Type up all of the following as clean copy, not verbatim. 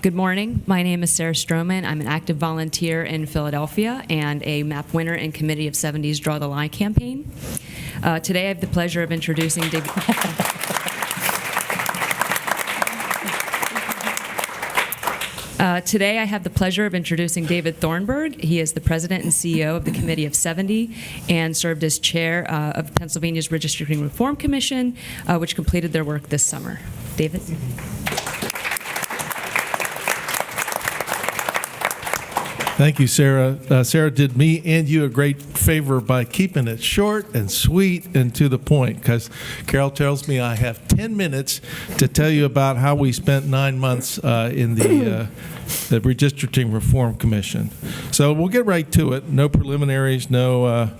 Good morning. My name is Sarah Stroman. I'm an active volunteer in Philadelphia and a map winner in Committee of 70's Draw the Line campaign. Today I have the pleasure of introducing David. Today I have the pleasure of introducing David Thornburg. He is the president and CEO of the Committee of 70 and served as chair of Pennsylvania's Redistricting Reform Commission, which completed their work this summer. David? Thank you, Sarah. Sarah did me and you a great favor by keeping it short and sweet and to the point, because Carol tells me I have 10 minutes to tell you about how we spent 9 months in the Redistricting Reform Commission. So we'll get right to it. No preliminaries, no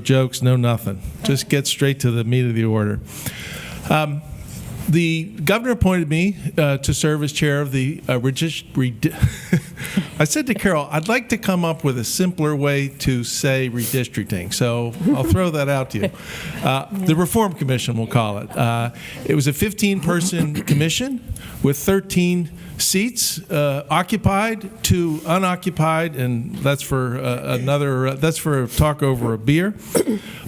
jokes, no nothing. Just get straight to the meat of the order. The governor appointed me to serve as chair of the I said to Carol, I'd like to come up with a simpler way to say redistricting, so I'll throw that out to you. The Reform Commission, we'll call it. It was a 15-person commission with 13 seats occupied, 2 unoccupied, and that's for that's for a talk over a beer.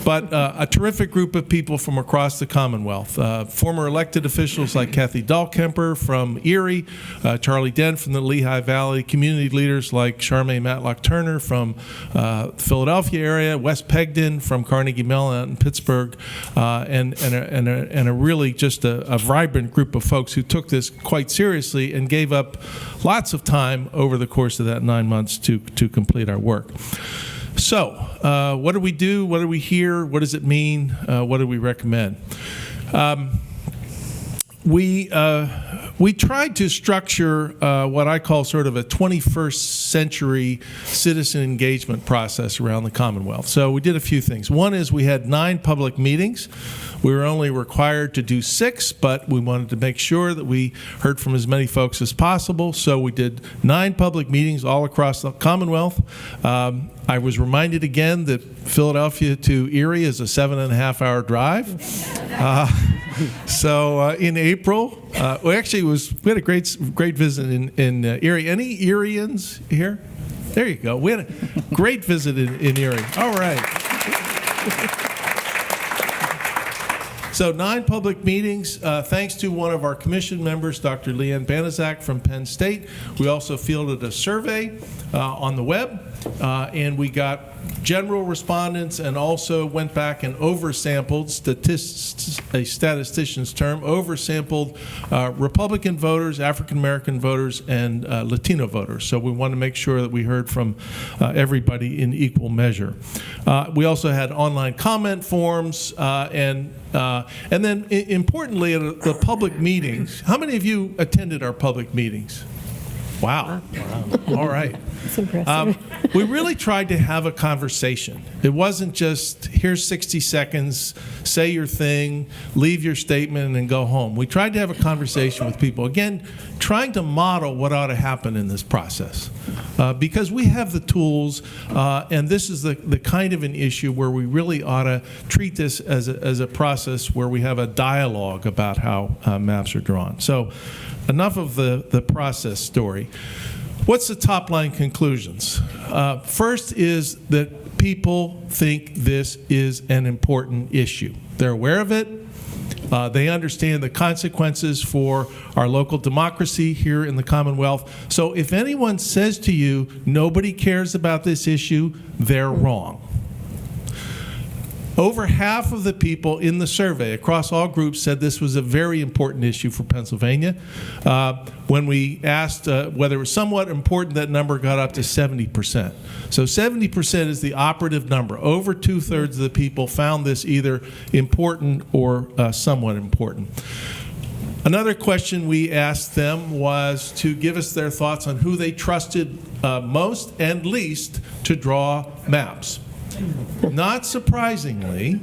But a terrific group of people from across the Commonwealth. Former elected officials like Kathy Dahlkemper from Erie, Charlie Dent from the Lehigh Valley, community leaders like Charmaine Matlock-Turner from Philadelphia area, Wes Pegden from Carnegie Mellon out in Pittsburgh, and a really just a vibrant group of folks who took this quite seriously and gave up lots of time over the course of that 9 months to complete our work. So, what do we do? What do we hear? What does it mean? What do we recommend? We tried to structure what I call sort of a 21st century citizen engagement process around the Commonwealth. So we did a few things. One is we had 9 public meetings. We were only required to do 6, but we wanted to make sure that we heard from as many folks as possible. So we did 9 public meetings all across the Commonwealth. I was reminded again that Philadelphia to Erie is a 7.5-hour drive. So in April, we had a great visit in Erie. Any Erieans here? There you go. We had a great visit in Erie. All right. So 9 public meetings, thanks to one of our commission members, Dr. Leanne Banaszak from Penn State. We also fielded a survey on the web, and we got general respondents and also went back and oversampled, a statistician's term, oversampled Republican voters, African-American voters, and Latino voters. So we want to make sure that we heard from everybody in equal measure. We also had online comment forms, and then importantly, at the public meetings, how many of you attended our public meetings? Wow. All right. That's impressive. We really tried to have a conversation. It wasn't just, here's 60 seconds, say your thing, leave your statement, and go home. We tried to have a conversation with people. Again, trying to model what ought to happen in this process. Because we have the tools, and this is the kind of an issue where we really ought to treat this as a process where we have a dialogue about how maps are drawn. So enough of the process story. What's the top line conclusions? First is that people think this is an important issue. They're aware of it. They understand the consequences for our local democracy here in the Commonwealth. So if anyone says to you, nobody cares about this issue, they're wrong. Over half of the people in the survey across all groups said this was a very important issue for Pennsylvania. When we asked whether it was somewhat important, that number got up to 70%. So 70% is the operative number. Over 2/3 of the people found this either important or somewhat important. Another question we asked them was to give us their thoughts on who they trusted most and least to draw maps. Not surprisingly,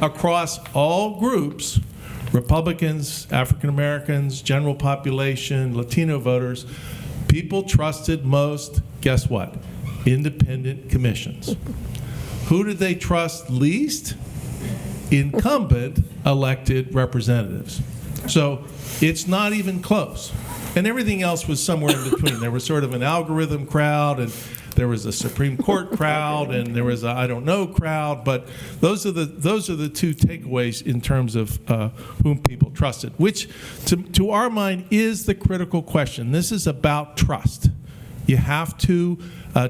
across all groups, Republicans, African Americans, general population, Latino voters, people trusted most, guess what? Independent commissions. Who did they trust least? Incumbent elected representatives. So it's not even close. and everything else was somewhere in between. There was sort of an algorithm crowd, and there was a Supreme Court crowd, and there was a I don't know crowd. But those are the two takeaways in terms of whom people trusted, which to our mind is the critical question. This is about trust. You have to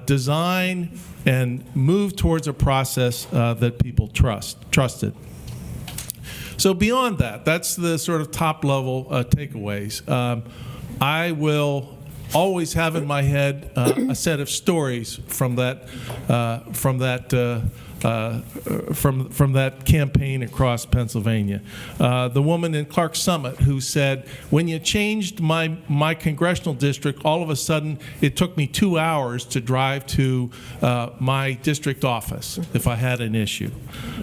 design and move towards a process that people trusted. So beyond that, that's the sort of top-level takeaways. I will always have in my head a set of stories from that campaign across Pennsylvania. The woman in Clark Summit who said, when you changed my congressional district, all of a sudden it took me 2 hours to drive to my district office if I had an issue.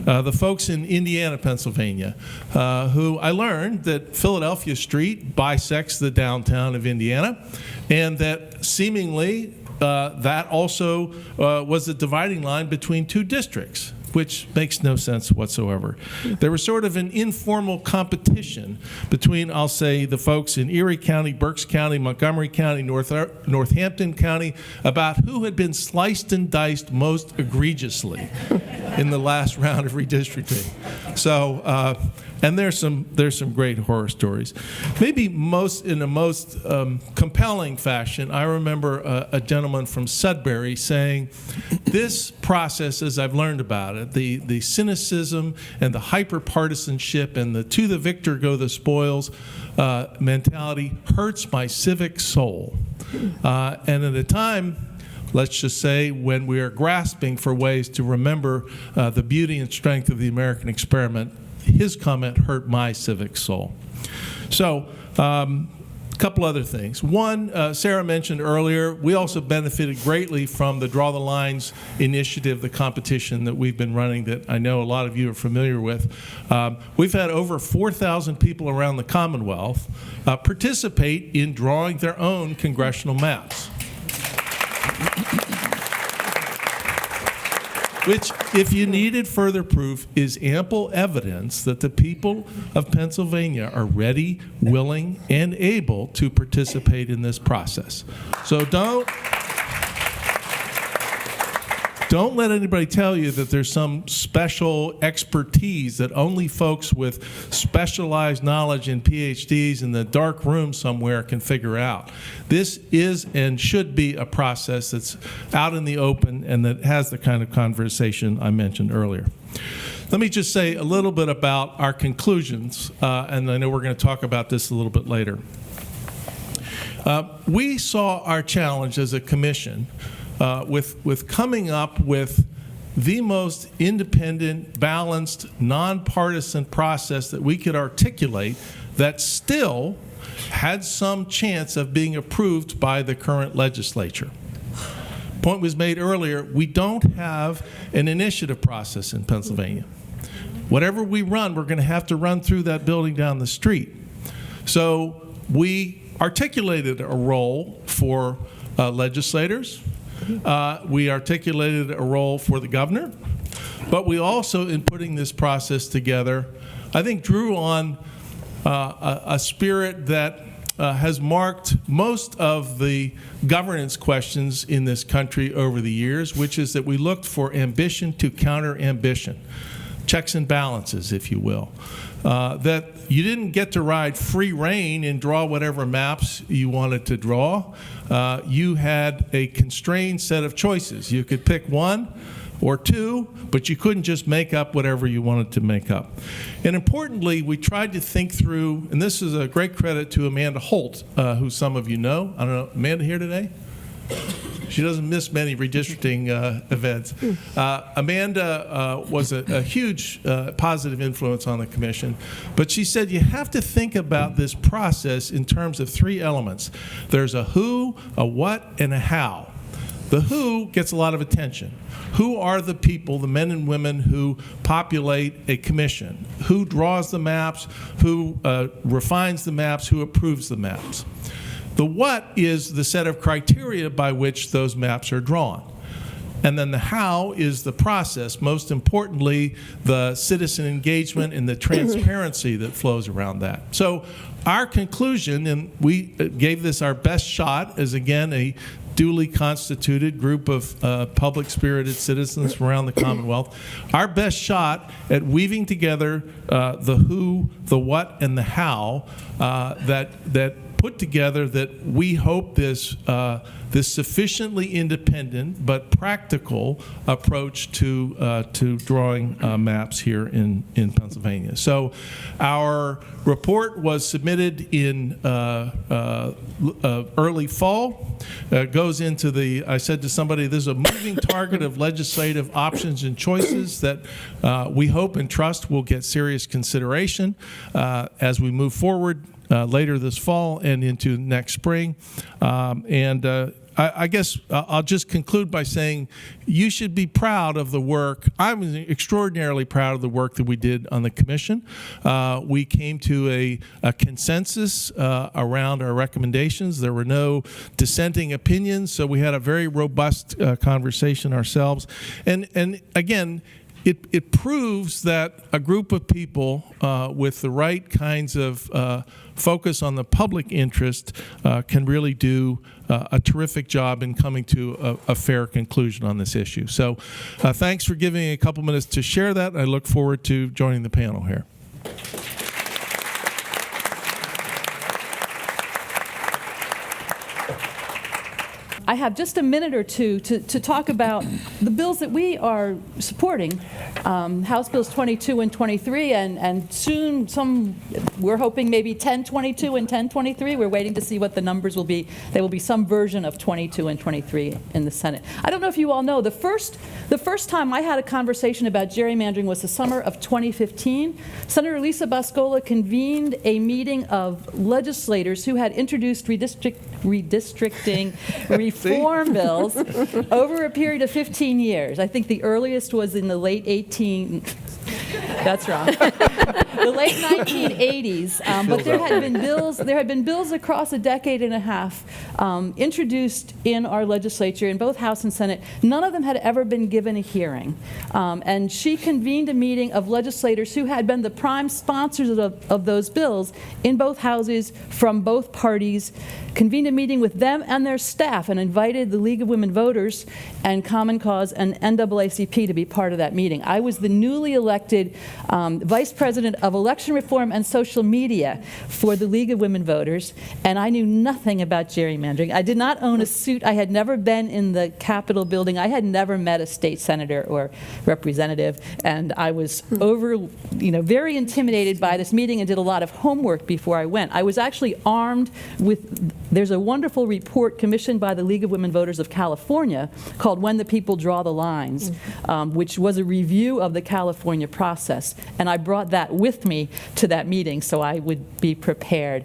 The folks in Indiana, Pennsylvania, who I learned that Philadelphia Street bisects the downtown of Indiana, and that seemingly that also was the dividing line between two districts, which makes no sense whatsoever. There was sort of an informal competition between, I'll say, the folks in Erie County, Berks County, Montgomery County, Northampton County, about who had been sliced and diced most egregiously in the last round of redistricting. So, and there's some great horror stories. Maybe in the most compelling fashion, I remember a gentleman from Sudbury saying, this process, as I've learned about it, the cynicism and the hyper-partisanship and the to the victor go the spoils mentality hurts my civic soul. And at a time, let's just say, when we are grasping for ways to remember the beauty and strength of the American experiment, his comment hurt my civic soul. So, a couple other things. One, Sarah mentioned earlier, we also benefited greatly from the Draw the Lines initiative, the competition that we've been running that I know a lot of you are familiar with. We've had over 4,000 people around the Commonwealth participate in drawing their own congressional maps. Which, if you needed further proof, is ample evidence that the people of Pennsylvania are ready, willing, and able to participate in this process. So don't let anybody tell you that there's some special expertise that only folks with specialized knowledge and PhDs in the dark room somewhere can figure out. This is and should be a process that's out in the open and that has the kind of conversation I mentioned earlier. Let me just say a little bit about our conclusions, and I know we're going to talk about this a little bit later. We saw our challenge as a commission with coming up with the most independent, balanced, nonpartisan process that we could articulate that still had some chance of being approved by the current legislature. Point was made earlier, we don't have an initiative process in Pennsylvania. Whatever we run, we're going to have to run through that building down the street. So we articulated a role for legislators. We articulated a role for the governor, but we also, in putting this process together, I think drew on a spirit that has marked most of the governance questions in this country over the years, which is that we looked for ambition to counter ambition, checks and balances, if you will. That you didn't get to ride free rein and draw whatever maps you wanted to draw. You had a constrained set of choices. You could pick one or two, but you couldn't just make up whatever you wanted to make up. And importantly, we tried to think through, and this is a great credit to Amanda Holt, who some of you know. I don't know, Amanda here today? She doesn't miss many redistricting events. Amanda was a huge positive influence on the commission, but she said you have to think about this process in terms of three elements. There's a who, a what, and a how. The who gets a lot of attention. Who are the people, the men and women who populate a commission? Who draws the maps? Who refines the maps? Who approves the maps? The what is the set of criteria by which those maps are drawn. And then the how is the process, most importantly, the citizen engagement and the transparency that flows around that. So our conclusion, and we gave this our best shot, is again a duly constituted group of public-spirited citizens from around the Commonwealth, our best shot at weaving together the who, the what, and the how that put together that we hope this sufficiently independent but practical approach to drawing maps here in Pennsylvania. So our report was submitted in early fall. Goes into I said to somebody, there's a moving target of legislative options and choices that we hope and trust will get serious consideration as we move forward later this fall and into next spring. I guess I'll just conclude by saying you should be proud of the work. I'm extraordinarily proud of the work that we did on the commission. We came to a consensus around our recommendations. There were no dissenting opinions, so we had a very robust conversation ourselves. And again, it proves that a group of people with the right kinds of focus on the public interest can really do a terrific job in coming to a fair conclusion on this issue. So thanks for giving me a couple minutes to share that. I look forward to joining the panel here. I have just a minute or two to talk about the bills that we are supporting, House Bills 22 and 23, and soon we're hoping maybe 1022 and 1023. We're waiting to see what the numbers will be. There will be some version of 22 and 23 in the Senate. I don't know if you all know, the first time I had a conversation about gerrymandering was the summer of 2015. Senator Lisa Boscola convened a meeting of legislators who had introduced redistricting reform bills over a period of 15 years. I think the earliest was in the late that's wrong. The late 1980s, but there had been bills across a decade and a half introduced in our legislature, in both House and Senate. None of them had ever been given a hearing. And she convened a meeting of legislators who had been the prime sponsors of those bills in both houses from both parties, convened a meeting with them and their staff and invited the League of Women Voters and Common Cause and NAACP to be part of that meeting. I was the newly elected Vice President of Election Reform and Social Media for the League of Women Voters, and I knew nothing about gerrymandering. I did not own a suit. I had never been in the Capitol building. I had never met a state senator or representative, and I was very intimidated by this meeting and did a lot of homework before I went. I was actually armed with, there's a wonderful report commissioned by the League of Women Voters of California called When the People Draw the Lines, which was a review of the California process. And I brought that with me to that meeting so I would be prepared.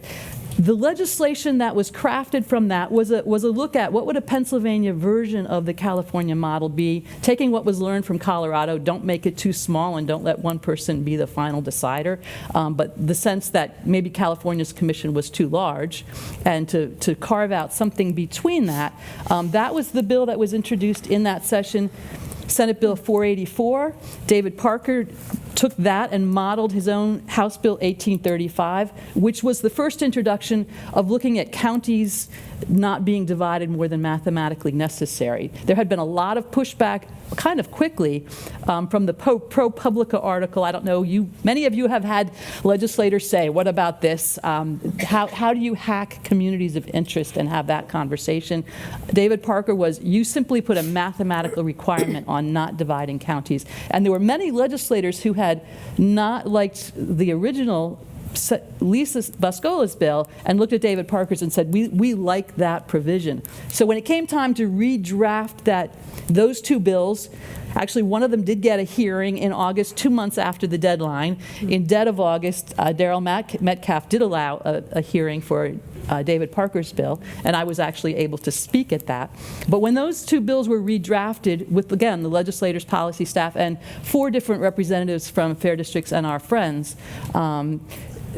The legislation that was crafted from that was a look at what would a Pennsylvania version of the California model be, taking what was learned from Colorado, don't make it too small and don't let one person be the final decider, but the sense that maybe California's commission was too large, and to carve out something between that. That was the bill that was introduced in that session. Senate Bill 484, David Parker took that and modeled his own House Bill 1835, which was the first introduction of looking at counties not being divided more than mathematically necessary. There had been a lot of pushback kind of quickly from the ProPublica article. I don't know, many of you have had legislators say, what about this? How do you hack communities of interest and have that conversation? David Parker was, you simply put a mathematical requirement on not dividing counties. And there were many legislators who had not liked the original Lisa Boscola's bill and looked at David Parker's and said, we like that provision. So when it came time to redraft those two bills, actually one of them did get a hearing in August, 2 months after the deadline. In dead of August, Darrell Metcalf did allow a hearing for David Parker's bill, and I was actually able to speak at that. But when those two bills were redrafted with, again, the legislators, policy staff, and 4 different representatives from Fair Districts and our friends,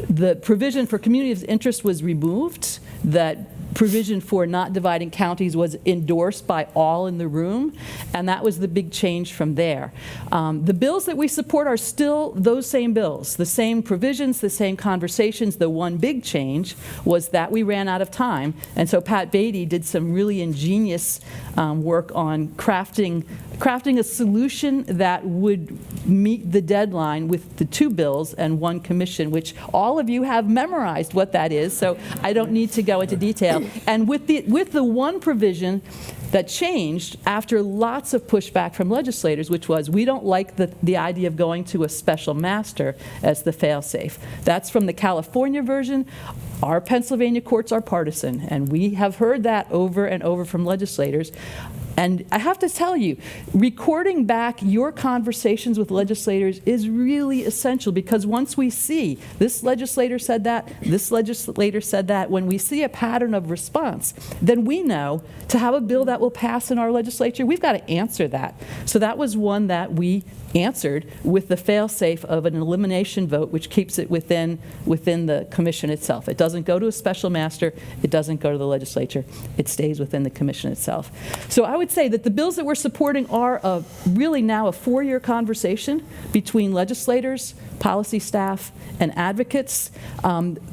the provision for community of interest was removed that provision for not dividing counties was endorsed by all in the room, and that was the big change from there. The bills that we support are still those same bills, the same provisions, the same conversations. The one big change was that we ran out of time, and so Pat Beaty did some really ingenious work on crafting a solution that would meet the deadline with the 2 bills and 1 commission, which all of you have memorized what that is, so I don't need to go into detail. And with the one provision that changed after lots of pushback from legislators, which was, we don't like the idea of going to a special master as the fail-safe. That's from the California version. Our Pennsylvania courts are partisan, and we have heard that over and over from legislators. And I have to tell you, recording back your conversations with legislators is really essential, because once we see this legislator said that, this legislator said that, when we see a pattern of response, then we know to have a bill that will pass in our legislature, we've got to answer that. So that was one that we answered with the fail-safe of an elimination vote, which keeps it within the commission itself. It doesn't go to a special master. It doesn't go to the legislature. It stays within the commission itself. So I would say that the bills that we're supporting are really now a 4-year conversation between legislators, policy staff, and advocates.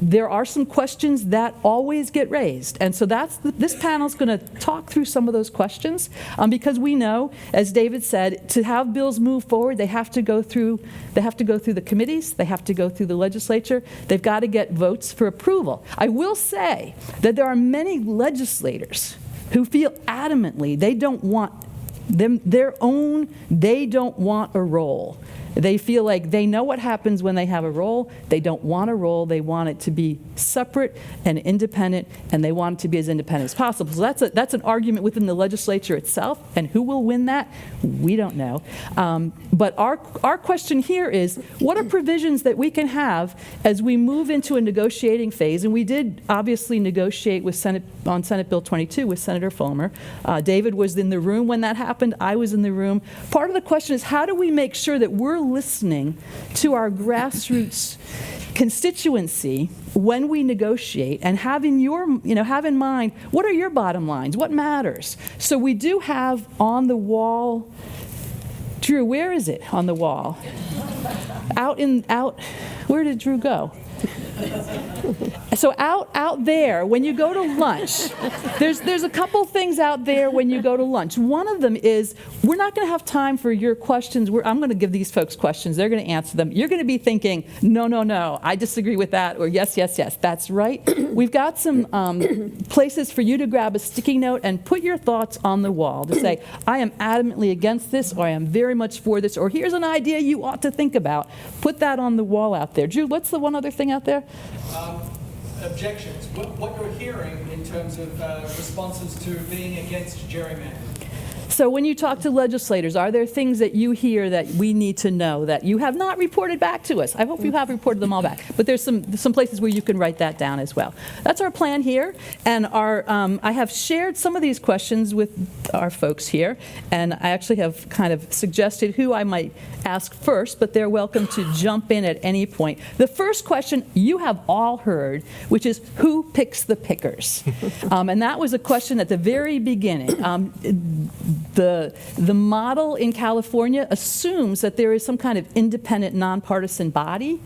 There are some questions that always get raised, and so this panel is going to talk through some of those questions, because we know, as David said, to have bills move forward, they have to go through the committees, they have to go through the legislature, they've got to get votes for approval. I will say that there are many legislators who feel adamantly they don't want they don't want a role. They feel like they know what happens when they have a role. They don't want a role. They want it to be separate and independent, and they want it to be as independent as possible. So that's an argument within the legislature itself, and who will win that, we don't know. But our question here is, what are provisions that we can have as we move into a negotiating phase? And we did obviously negotiate on Senate Bill 22 with Senator Fulmer. David was in the room when that happened. I was in the room. Part of the question is, how do we make sure that we're listening to our grassroots constituency when we negotiate, and have in mind, what are your bottom lines? What matters? So we do have on the wall, Drew, where is it on the wall? Where did Drew go? So out there, when you go to lunch, there's a couple things out there when you go to lunch. One of them is, we're not going to have time for your questions. I'm going to give these folks questions. They're going to answer them. You're going to be thinking, no, I disagree with that, or yes, that's right. We've got some places for you to grab a sticky note and put your thoughts on the wall to say, I am adamantly against this, or I am very much for this, or here's an idea you ought to think about. Put that on the wall out there. Drew, what's the one other thing out there? Objections. What you're hearing in terms of responses to being against gerrymandering. So when you talk to legislators, are there things that you hear that we need to know that you have not reported back to us? I hope you have reported them all back. But there's some places where you can write that down as well. That's our plan here. And I have shared some of these questions with our folks here. And I actually have kind of suggested who I might ask first, but they're welcome to jump in at any point. The first question you have all heard, which is, who picks the pickers? And that was a question at the very beginning. The model in California assumes that there is some kind of independent, nonpartisan body.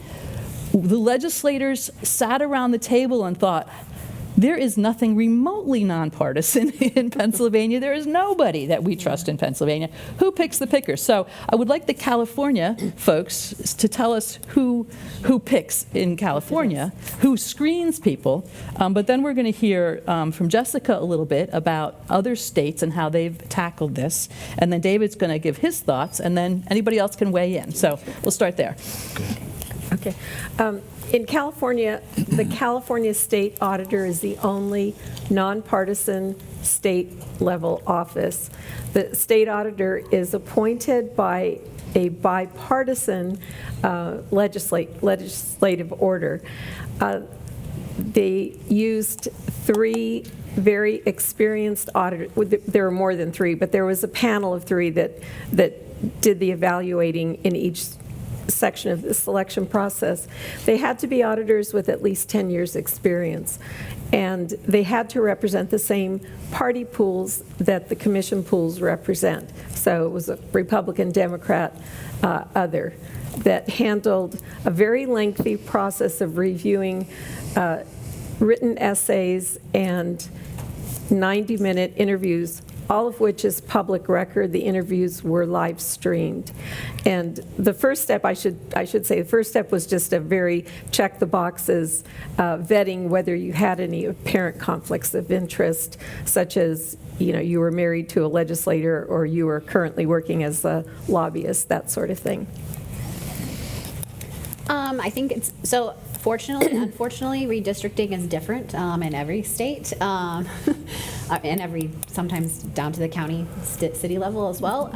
The legislators sat around the table and thought, there is nothing remotely nonpartisan in Pennsylvania. There is nobody that we trust in Pennsylvania. Who picks the pickers? So I would like the California folks to tell us who picks in California, who screens people. But then we're going to hear from Jessica a little bit about other states and how they've tackled this. And then David's going to give his thoughts, and then anybody else can weigh in. So we'll start there. Okay. In California, the California State Auditor is the only nonpartisan state-level office. The State Auditor is appointed by a bipartisan legislative order. They used 3 very experienced auditors. There were more than 3, but there was a panel of 3 that did the evaluating in each section of the selection process, they had to be auditors with at least 10 years' experience. And they had to represent the same party pools that the commission pools represent. So it was a Republican, Democrat, other, that handled a very lengthy process of reviewing written essays and 90-minute interviews, all of which is public record. The interviews were live streamed. And the first step, I should say, the first step was just a very check the boxes vetting whether you had any apparent conflicts of interest, such as, you know, you were married to a legislator or you were currently working as a lobbyist, that sort of thing. I think it's, so fortunately, unfortunately, redistricting is different in every state, and sometimes down to the county, city level as well.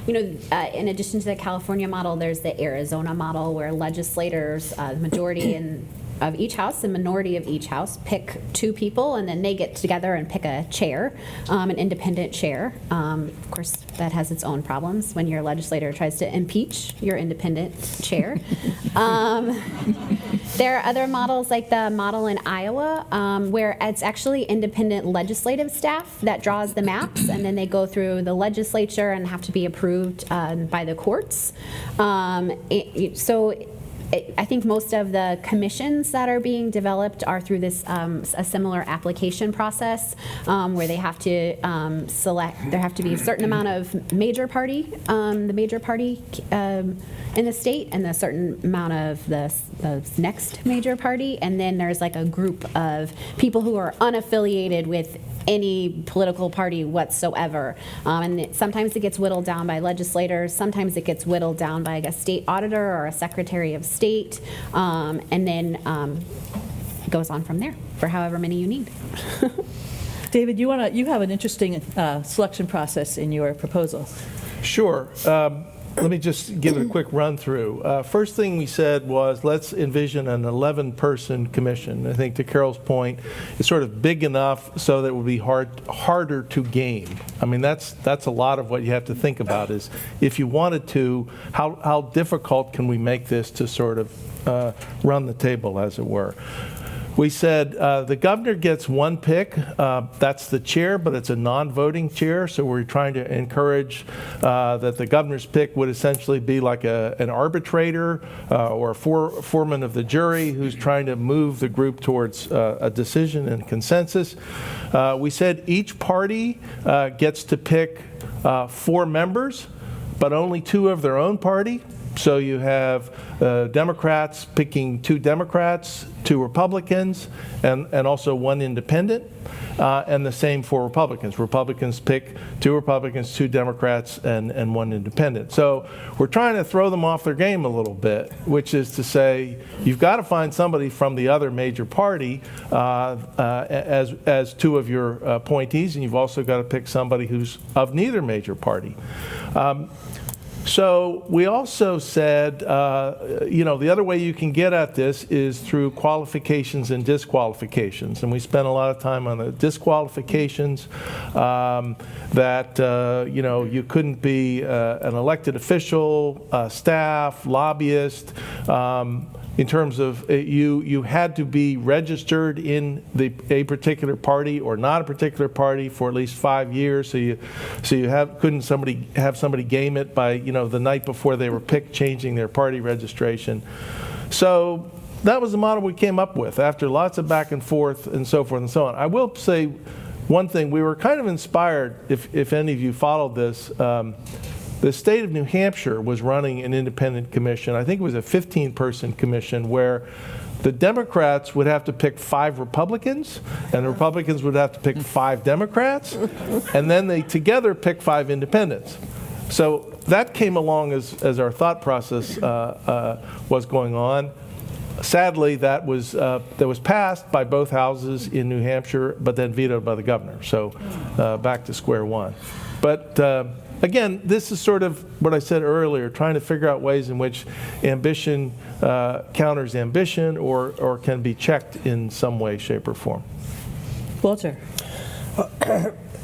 You know, in addition to the California model, there's the Arizona model where legislators, the majority of each house, the minority of each house, pick 2 people, and then they get together and pick a chair, an independent chair. Of course, that has its own problems when your legislator tries to impeach your independent chair. There are other models, like the model in Iowa, where it's actually independent legislative staff that draws the maps, and then they go through the legislature and have to be approved by the courts. I think most of the commissions that are being developed are through this a similar application process where they have to select. There have to be a certain amount of major party, in the state, and a certain amount of the next major party, and then there's like a group of people who are unaffiliated with any political party whatsoever. And sometimes it gets whittled down by legislators, sometimes it gets whittled down by a state auditor or a secretary of state, and then it goes on from there for however many you need. David, you have an interesting selection process in your proposal. Sure. Let me just give it a quick run through. First thing we said was, let's envision an 11-person commission. I think to Carol's point, it's sort of big enough so that it would be harder to game. I mean, that's a lot of what you have to think about, is if you wanted to, how difficult can we make this to sort of run the table, as it were. We said the governor gets 1 pick. That's the chair, but it's a non-voting chair. So we're trying to encourage that the governor's pick would essentially be like an arbitrator or a foreman of the jury who's trying to move the group towards a decision and consensus. We said each party gets to pick 4 members, but only 2 of their own party. So you have Democrats picking 2 Democrats, 2 Republicans, and also 1 independent, and the same for Republicans. Republicans pick 2 Republicans, 2 Democrats, and 1 independent. So we're trying to throw them off their game a little bit, which is to say you've got to find somebody from the other major party as 2 of your appointees, and you've also got to pick somebody who's of neither major party. So we also said, you know, the other way you can get at this is through qualifications and disqualifications. And we spent a lot of time on the disqualifications, that, you know, you couldn't be an elected official, staff, lobbyist, in terms of you had to be registered in a particular party or not a particular party for at least 5 years. So you couldn't have somebody game it by, you know, the night before they were picked, changing their party registration. So that was the model we came up with after lots of back and forth and so forth and so on. I will say one thing: we were kind of inspired, if any of you followed this. The state of New Hampshire was running an independent commission. I think it was a 15-person commission where the Democrats would have to pick 5 Republicans, and the Republicans would have to pick 5 Democrats, and then they together pick 5 independents. So that came along as our thought process was going on. Sadly, that was passed by both houses in New Hampshire, but then vetoed by the governor. So back to square one. But again, this is sort of what I said earlier, trying to figure out ways in which ambition counters ambition or can be checked in some way, shape, or form. Walter.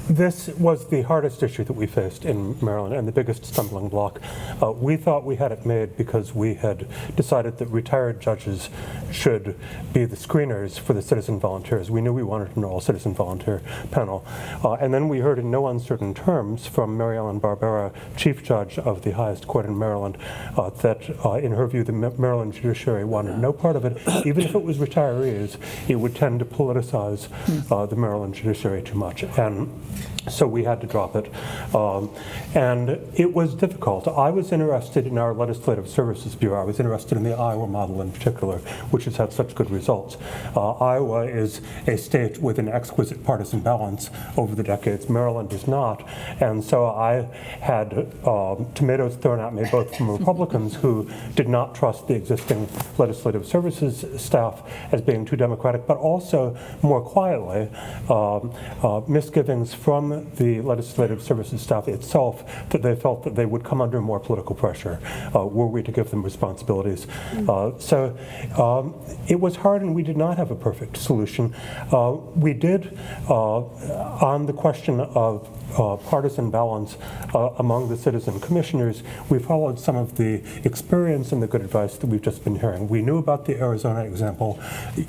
This was the hardest issue that we faced in Maryland and the biggest stumbling block. We thought we had it made because we had decided that retired judges should be the screeners for the citizen volunteers. We knew we wanted an all-citizen volunteer panel. And then we heard in no uncertain terms from Mary Ellen Barbera, Chief Judge of the highest court in Maryland, that in her view the Maryland judiciary wanted no part of it. Even if it was retirees, it would tend to politicize the Maryland judiciary too much. And so we had to drop it. And it was difficult. I was interested in our Legislative Services Bureau. I was interested in the Iowa model in particular, which has had such good results. Iowa is a state with an exquisite partisan balance over the decades. Maryland is not. And so I had tomatoes thrown at me both from Republicans who did not trust the existing Legislative Services staff as being too democratic, but also more quietly misgivings from the Legislative Services staff itself that they felt that they would come under more political pressure were we to give them responsibilities. So it was hard, and we did not have a perfect solution. We did, on the question of partisan balance among the citizen commissioners, we followed some of the experience and the good advice that we've just been hearing. We knew about the Arizona example.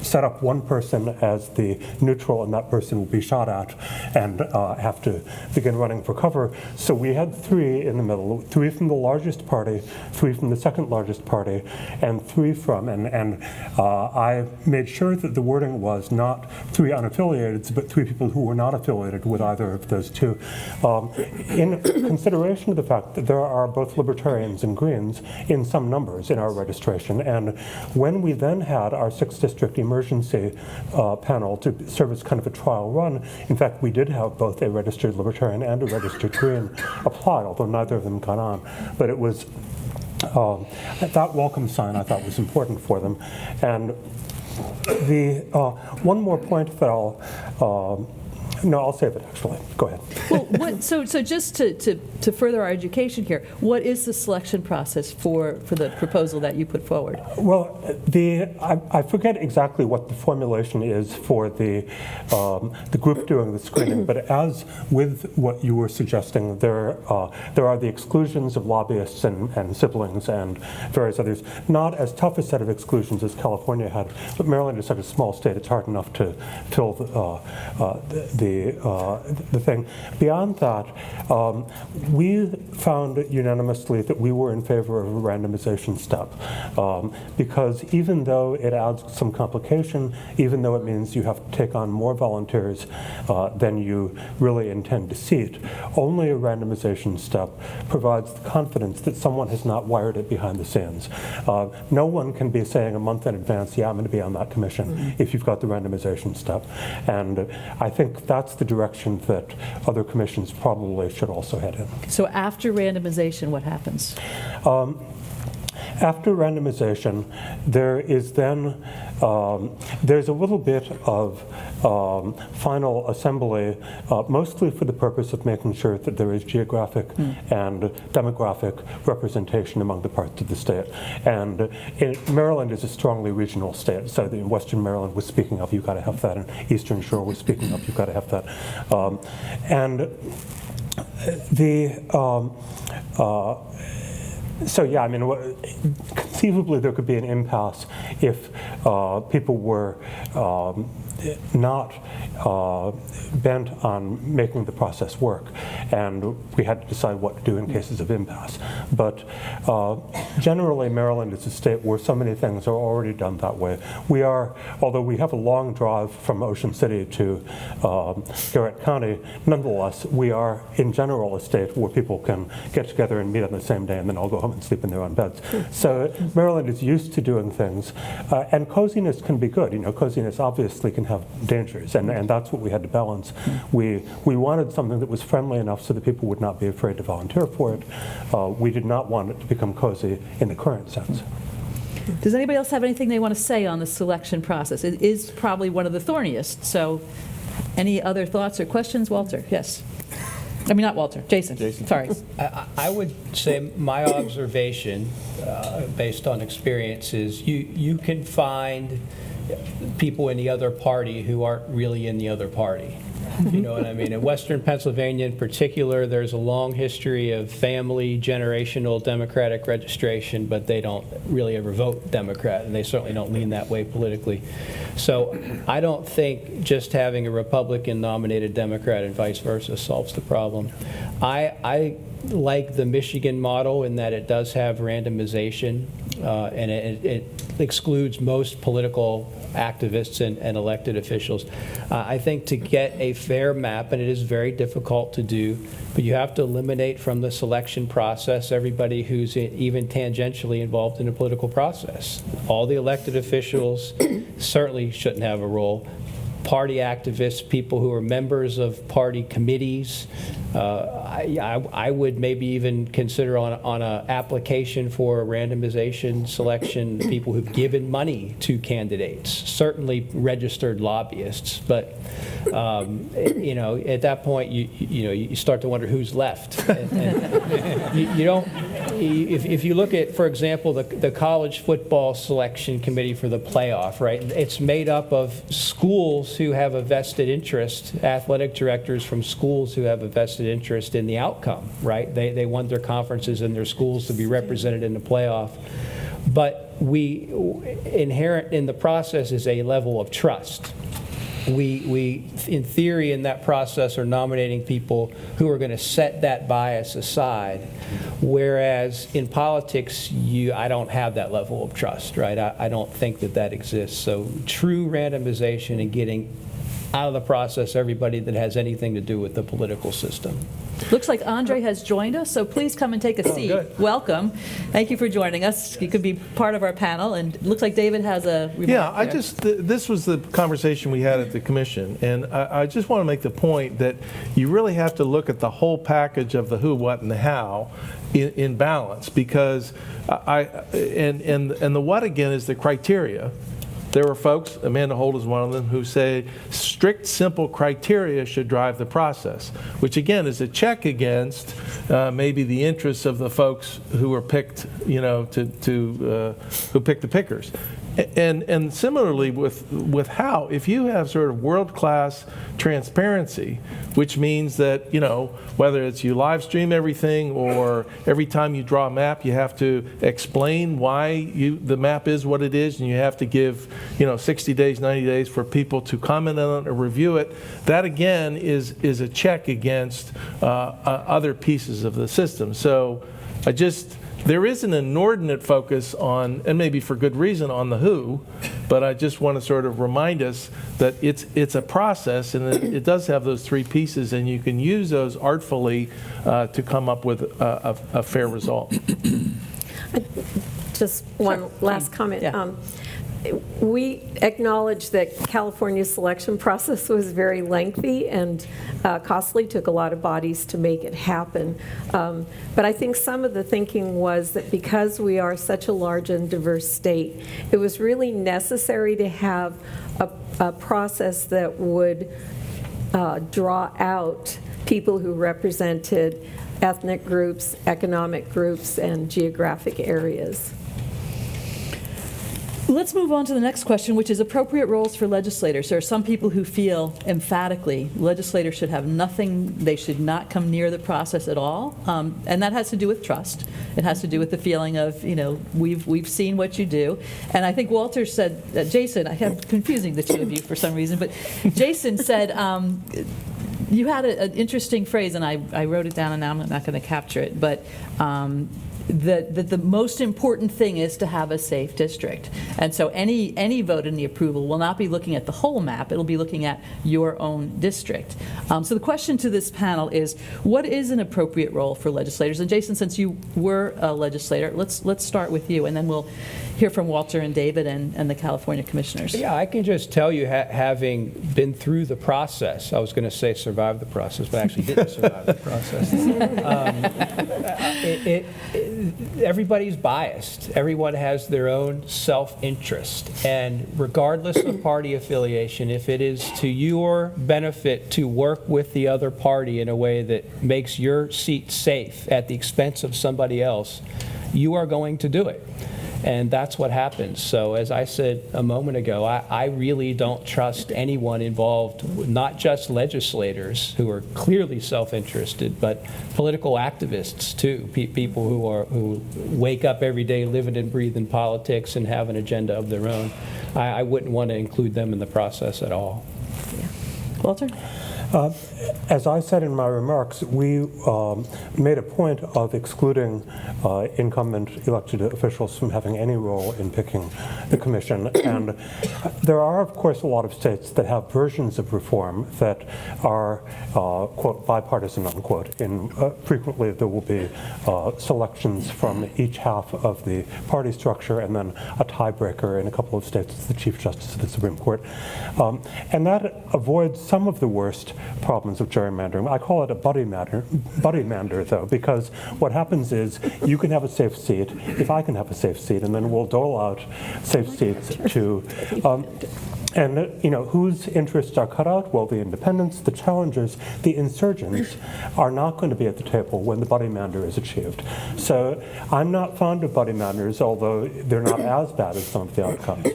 Set up one person as the neutral, and that person will be shot at and have to begin running for cover. So we had 3 in the middle, 3 from the largest party, 3 from the second largest party, and 3 from, and I made sure that the wording was not 3 unaffiliated, but 3 people who were not affiliated with either of those 2. In consideration of the fact that there are both libertarians and Greens in some numbers in our registration, and when we then had our 6th district emergency panel to serve as kind of a trial run, in fact we did have both a registered libertarian and a registered Green apply, although neither of them got on. But it was that welcome sign I thought was important for them. And the one more point that I'll save it actually. Go ahead. Well, so just to further our education here, what is the selection process for the proposal that you put forward? Well, I forget exactly what the formulation is for the group doing the screening, but as with what you were suggesting, there are the exclusions of lobbyists and siblings and various others. Not as tough a set of exclusions as California had, but Maryland is such a small state; it's hard enough to fill the thing. Beyond that, we found unanimously that we were in favor of a randomization step because even though it adds some complication, even though it means you have to take on more volunteers than you really intend to seat, only a randomization step provides the confidence that someone has not wired it behind the scenes. No one can be saying a month in advance, yeah, I'm going to be on that commission if you've got the randomization step. And I think that's the direction that other commissions probably should also head in. So after randomization, what happens? After randomization, there is then, there's a little bit of final assembly, mostly for the purpose of making sure that there is geographic and demographic representation among the parts of the state. And Maryland is a strongly regional state, so in Western Maryland was speaking up, you've got to have that, and Eastern Shore was speaking up, you've got to have that. So yeah, I mean, conceivably there could be an impasse if people were not bent on making the process work, and we had to decide what to do in cases of impasse. But generally, Maryland is a state where so many things are already done that way. We are, although we have a long drive from Ocean City to Garrett County, nonetheless, we are, in general, a state where people can get together and meet on the same day and then all go home and sleep in their own beds. So Maryland is used to doing things, and coziness can be good. You know, coziness obviously can have dangers, and that's what we had to balance. We wanted something that was friendly enough so that people would not be afraid to volunteer for it. We did not want it to become cozy in the current sense. Does anybody else have anything they want to say on the selection process? It is probably one of the thorniest, so any other thoughts or questions? Walter, yes. I mean, not Walter, Jason. Sorry. I would say my observation, based on experience, is you can find people in the other party who aren't really in the other party. You know what I mean? In Western Pennsylvania in particular, there's a long history of family generational Democratic registration, but they don't really ever vote Democrat, and they certainly don't lean that way politically. So I don't think just having a Republican-nominated Democrat and vice versa solves the problem. I like the Michigan model in that it does have randomization, and it excludes most political activists and elected officials. I think to get a fair map, and it is very difficult to do, but you have to eliminate from the selection process everybody who's even tangentially involved in the political process. All the elected officials certainly shouldn't have a role. Party activists, people who are members of party committees. I would maybe even consider on an application for a randomization selection people who've given money to candidates, certainly registered lobbyists. But you know, at that point, you start to wonder who's left. And you don't. If you look at, for example, the college football selection committee for the playoff, right? It's made up of schools who have a vested interest, athletic directors from schools who have a vested interest in the outcome, right? They want their conferences and their schools to be represented in the playoff. But inherent in the process is a level of trust. We, in theory, in that process, are nominating people who are going to set that bias aside, whereas in politics, I don't have that level of trust, right? I don't think that exists. So true randomization and getting out of the process everybody that has anything to do with the political system. Looks like Andre has joined us, so please come and take a seat. Good. Welcome. Thank you for joining us. You could be part of our panel, and it looks like David has a remark. Yeah, this was the conversation we had at the commission, and I just want to make the point that you really have to look at the whole package of the who, what, and the how in balance, because the what again is the criteria. There are folks, Amanda Holt is one of them, who say strict, simple criteria should drive the process, which again is a check against maybe the interests of the folks who are picked, you know, who pick the pickers. And similarly with how, if you have sort of world-class transparency, which means that, you know, whether it's you live stream everything or every time you draw a map you have to explain why the map is what it is, and you have to give, you know, 60 days, 90 days for people to comment on it or review it, that again is a check against other pieces of the system. So there is an inordinate focus on, and maybe for good reason, on the who, but I just want to sort of remind us that it's a process, and it does have those three pieces, and you can use those artfully to come up with a fair result. Just one last comment. Yeah. We acknowledge that California's selection process was very lengthy and costly, took a lot of bodies to make it happen. But I think some of the thinking was that because we are such a large and diverse state, it was really necessary to have a process that would draw out people who represented ethnic groups, economic groups, and geographic areas. Let's move on to the next question, which is appropriate roles for legislators. There are some people who feel emphatically legislators should have nothing, they should not come near the process at all, and that has to do with trust. It has to do with the feeling of, you know, we've seen what you do. And I think Walter said, Jason, I kept confusing the two of you for some reason, but Jason said, you had an interesting phrase, and I wrote it down, and now I'm not going to capture it, but that the most important thing is to have a safe district. And so any vote in the approval will not be looking at the whole map, it'll be looking at your own district. So the question to this panel is, what is an appropriate role for legislators? And Jason, since you were a legislator, let's start with you, and then we'll hear from Walter and David and the California commissioners. Yeah, I can just tell you, having been through the process, I was going to say survived the process, but I actually didn't survive the process. Everybody's biased. Everyone has their own self-interest. And regardless of party affiliation, if it is to your benefit to work with the other party in a way that makes your seat safe at the expense of somebody else, you are going to do it. And that's what happens. So as I said a moment ago, I really don't trust anyone involved, not just legislators who are clearly self-interested, but political activists too, people who wake up every day, living and breathing politics and have an agenda of their own. I wouldn't want to include them in the process at all. Walter? As I said in my remarks, we made a point of excluding incumbent elected officials from having any role in picking the commission. And there are, of course, a lot of states that have versions of reform that are, quote, bipartisan, unquote. Frequently, there will be selections from each half of the party structure and then a tiebreaker. In a couple of states, it's the Chief Justice of the Supreme Court. And that avoids some of the worst problems of gerrymandering. I call it a buddy mander, though, because what happens is you can have a safe seat, if I can have a safe seat, and then we'll dole out safe seats to and whose interests are cut out? Well, the independents, the challengers, the insurgents are not going to be at the table when the buddy mander is achieved. So I'm not fond of buddy manders, although they're not as bad as some of the outcomes.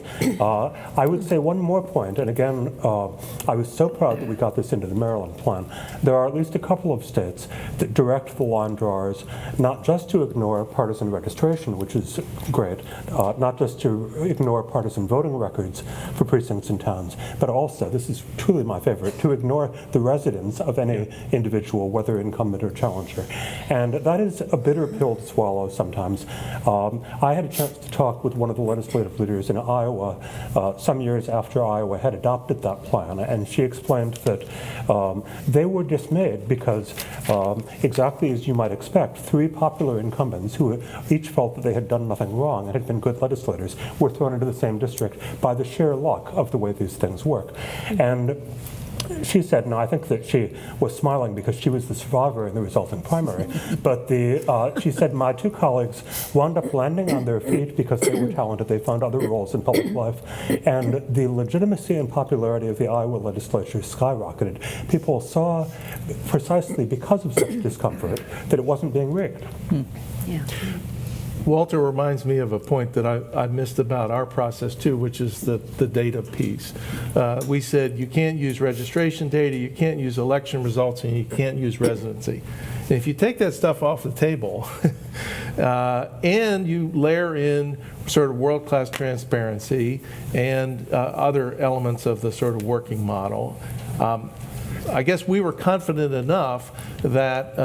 I would say one more point, and again, I was so proud that we got this into the Maryland plan. There are at least a couple of states that direct the line drawers not just to ignore partisan registration, which is great, not just to ignore partisan voting records for precincts in towns, but also, this is truly my favorite, to ignore the residence of any individual, whether incumbent or challenger. And that is a bitter pill to swallow sometimes. I had a chance to talk with one of the legislative leaders in Iowa some years after Iowa had adopted that plan, and she explained that they were dismayed because, exactly as you might expect, 3 popular incumbents who each felt that they had done nothing wrong and had been good legislators were thrown into the same district by the sheer luck of the way these things work. And she said, no, I think that she was smiling because she was the survivor in the resulting primary, but she said, my 2 colleagues wound up landing on their feet because they were talented. They found other roles in public life, and the legitimacy and popularity of the Iowa legislature skyrocketed. People saw, precisely because of such discomfort, that it wasn't being rigged. Yeah. Walter reminds me of a point that I missed about our process too, which is the data piece. We said you can't use registration data, you can't use election results, and you can't use residency. And if you take that stuff off the table and you layer in sort of world-class transparency and other elements of the sort of working model, I guess we were confident enough that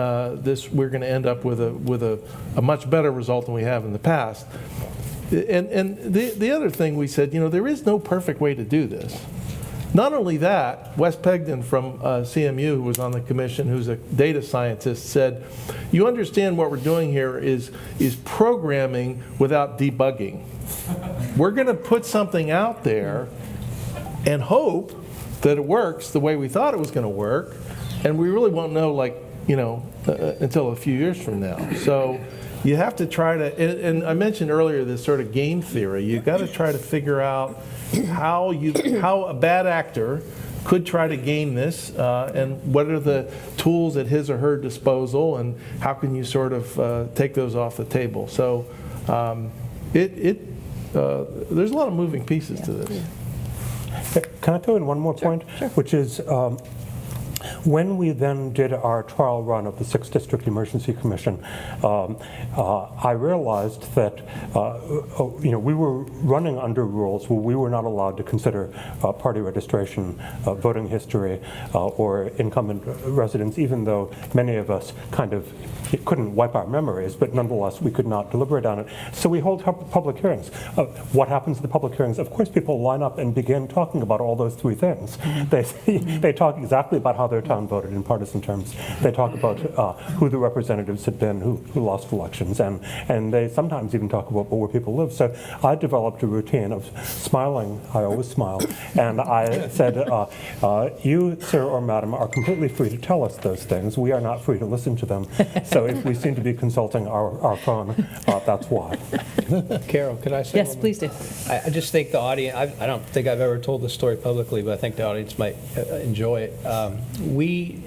we're going to end up with a much better result than we have in the past. And the other thing we said, there is no perfect way to do this. Not only that, Wes Pegden from CMU, who was on the commission, who's a data scientist, said, you understand what we're doing here is programming without debugging. We're going to put something out there and hope that it works the way we thought it was going to work, and we really won't know, until a few years from now. So you have to try to, and I mentioned earlier this sort of game theory. You've got to try to figure out how a bad actor could try to game this, and what are the tools at his or her disposal, and how can you sort of take those off the table. So there's a lot of moving pieces to this. Can I throw in one more point? Sure. Which is, when we then did our trial run of the 6th District Emergency Commission, I realized that we were running under rules where we were not allowed to consider party registration, voting history, or incumbent residence, even though many of us kind of couldn't wipe our memories, but nonetheless we could not deliberate on it. So we hold public hearings. What happens at the public hearings? Of course, people line up and begin talking about all those 3 things. They talk exactly about how their town voted in partisan terms. They talk about who the representatives had been, who lost elections, and they sometimes even talk about where people live. So I developed a routine of smiling. I always smile. And I said, you, sir or madam, are completely free to tell us those things. We are not free to listen to them. So if we seem to be consulting our phone, that's why. Carol, could I say Yes, please do. I just think the audience, I don't think I've ever told this story publicly, but I think the audience might enjoy it. We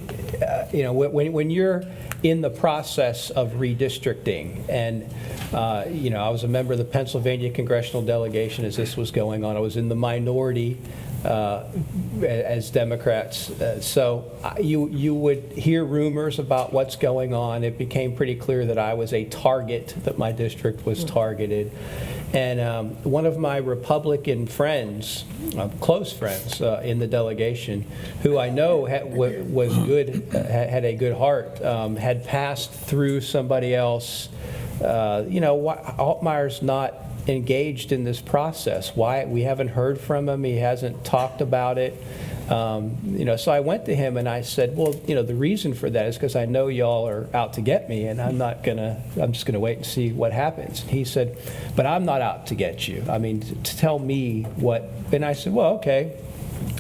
when you're in the process of redistricting, and I was a member of the Pennsylvania congressional delegation as this was going on. I was in the minority as Democrats. So you would hear rumors about what's going on. It became pretty clear that I was a target, that my district was targeted. And one of my Republican friends, close friends in the delegation, who I know was good, had a good heart, had passed through somebody else. Altmire's not engaged in this process. Why? We haven't heard from him. He hasn't talked about it. So I went to him and I said, well, the reason for that is because I know y'all are out to get me, and I'm just gonna wait and see what happens. And he said, but I'm not out to get you. I mean, to tell me what. And I said, well, okay.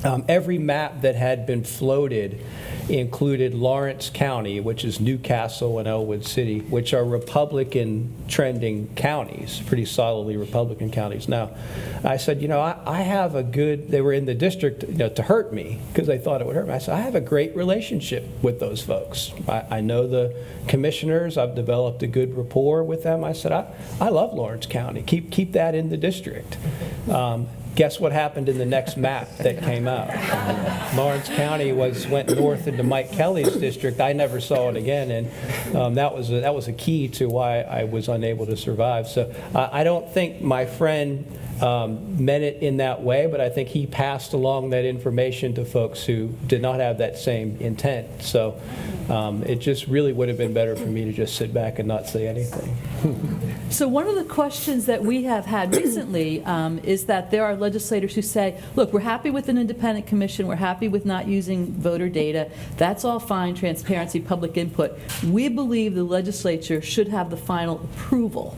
Every map that had been floated included Lawrence County, which is Newcastle and Elwood City, which are Republican trending counties, pretty solidly Republican counties. Now, I said, I have a good, they were in the district to hurt me because they thought it would hurt me. I said, I have a great relationship with those folks. I know the commissioners. I've developed a good rapport with them. I said, I love Lawrence County. Keep that in the district. Guess what happened in the next map that came out? Lawrence County went north into Mike Kelly's district. I never saw it again, and that was a key to why I was unable to survive. So I don't think my friend meant it in that way, but I think he passed along that information to folks who did not have that same intent. So it just really would have been better for me to just sit back and not say anything. So one of the questions that we have had recently is that there are legislators who say, look, we're happy with an independent commission, we're happy with not using voter data, that's all fine, transparency, public input. We believe the legislature should have the final approval.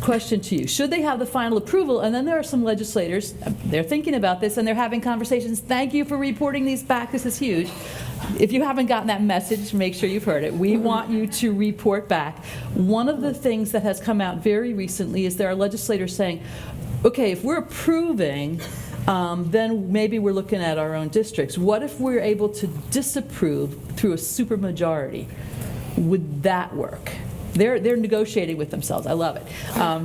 Question to you. Should they have the final approval? And then there are some legislators, they're thinking about this and they're having conversations. Thank you for reporting these back. This is huge. If you haven't gotten that message, make sure you've heard it. We want you to report back. One of the things that has come out very recently is there are legislators saying, okay, if we're approving, then maybe we're looking at our own districts. What if we're able to disapprove through a supermajority? Would that work? They're negotiating with themselves. I love it.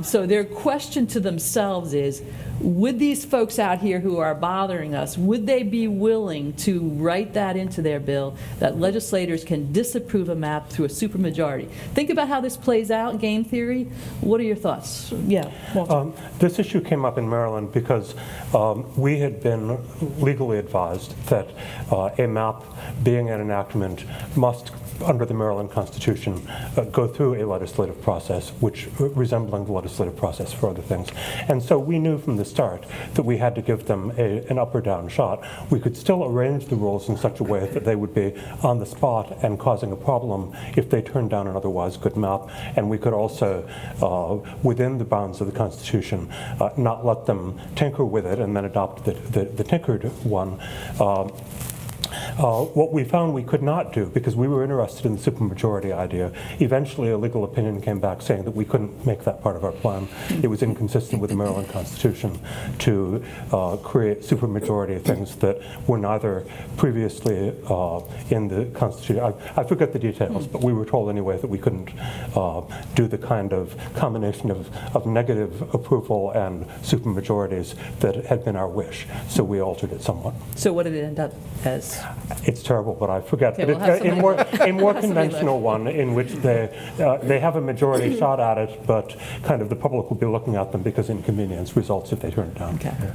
So their question to themselves is, would these folks out here who are bothering us, would they be willing to write that into their bill, that legislators can disapprove a map through a supermajority? Think about how this plays out in game theory. What are your thoughts? Yeah, Walter. This issue came up in Maryland because we had been legally advised that a map being an enactment must, under the Maryland Constitution, go through a legislative process, which resembling the legislative process for other things. And so we knew from the start that we had to give them an up or down shot. We could still arrange the rules in such a way that they would be on the spot and causing a problem if they turned down an otherwise good map. And we could also, within the bounds of the Constitution, not let them tinker with it and then adopt the tinkered one. What we found we could not do, because we were interested in the supermajority idea, eventually a legal opinion came back saying that we couldn't make that part of our plan. It was inconsistent with the Maryland Constitution to create supermajority things that were neither previously in the Constitution. I forget the details, but we were told anyway that we couldn't do the kind of combination of negative approval and supermajorities that had been our wish. So we altered it somewhat. So what did it end up as? It's terrible, but I forget. Okay, But we'll a more conventional one in which they have a majority shot at it, but kind of the public will be looking at them because inconvenience results if they turn it down. Okay. Yeah.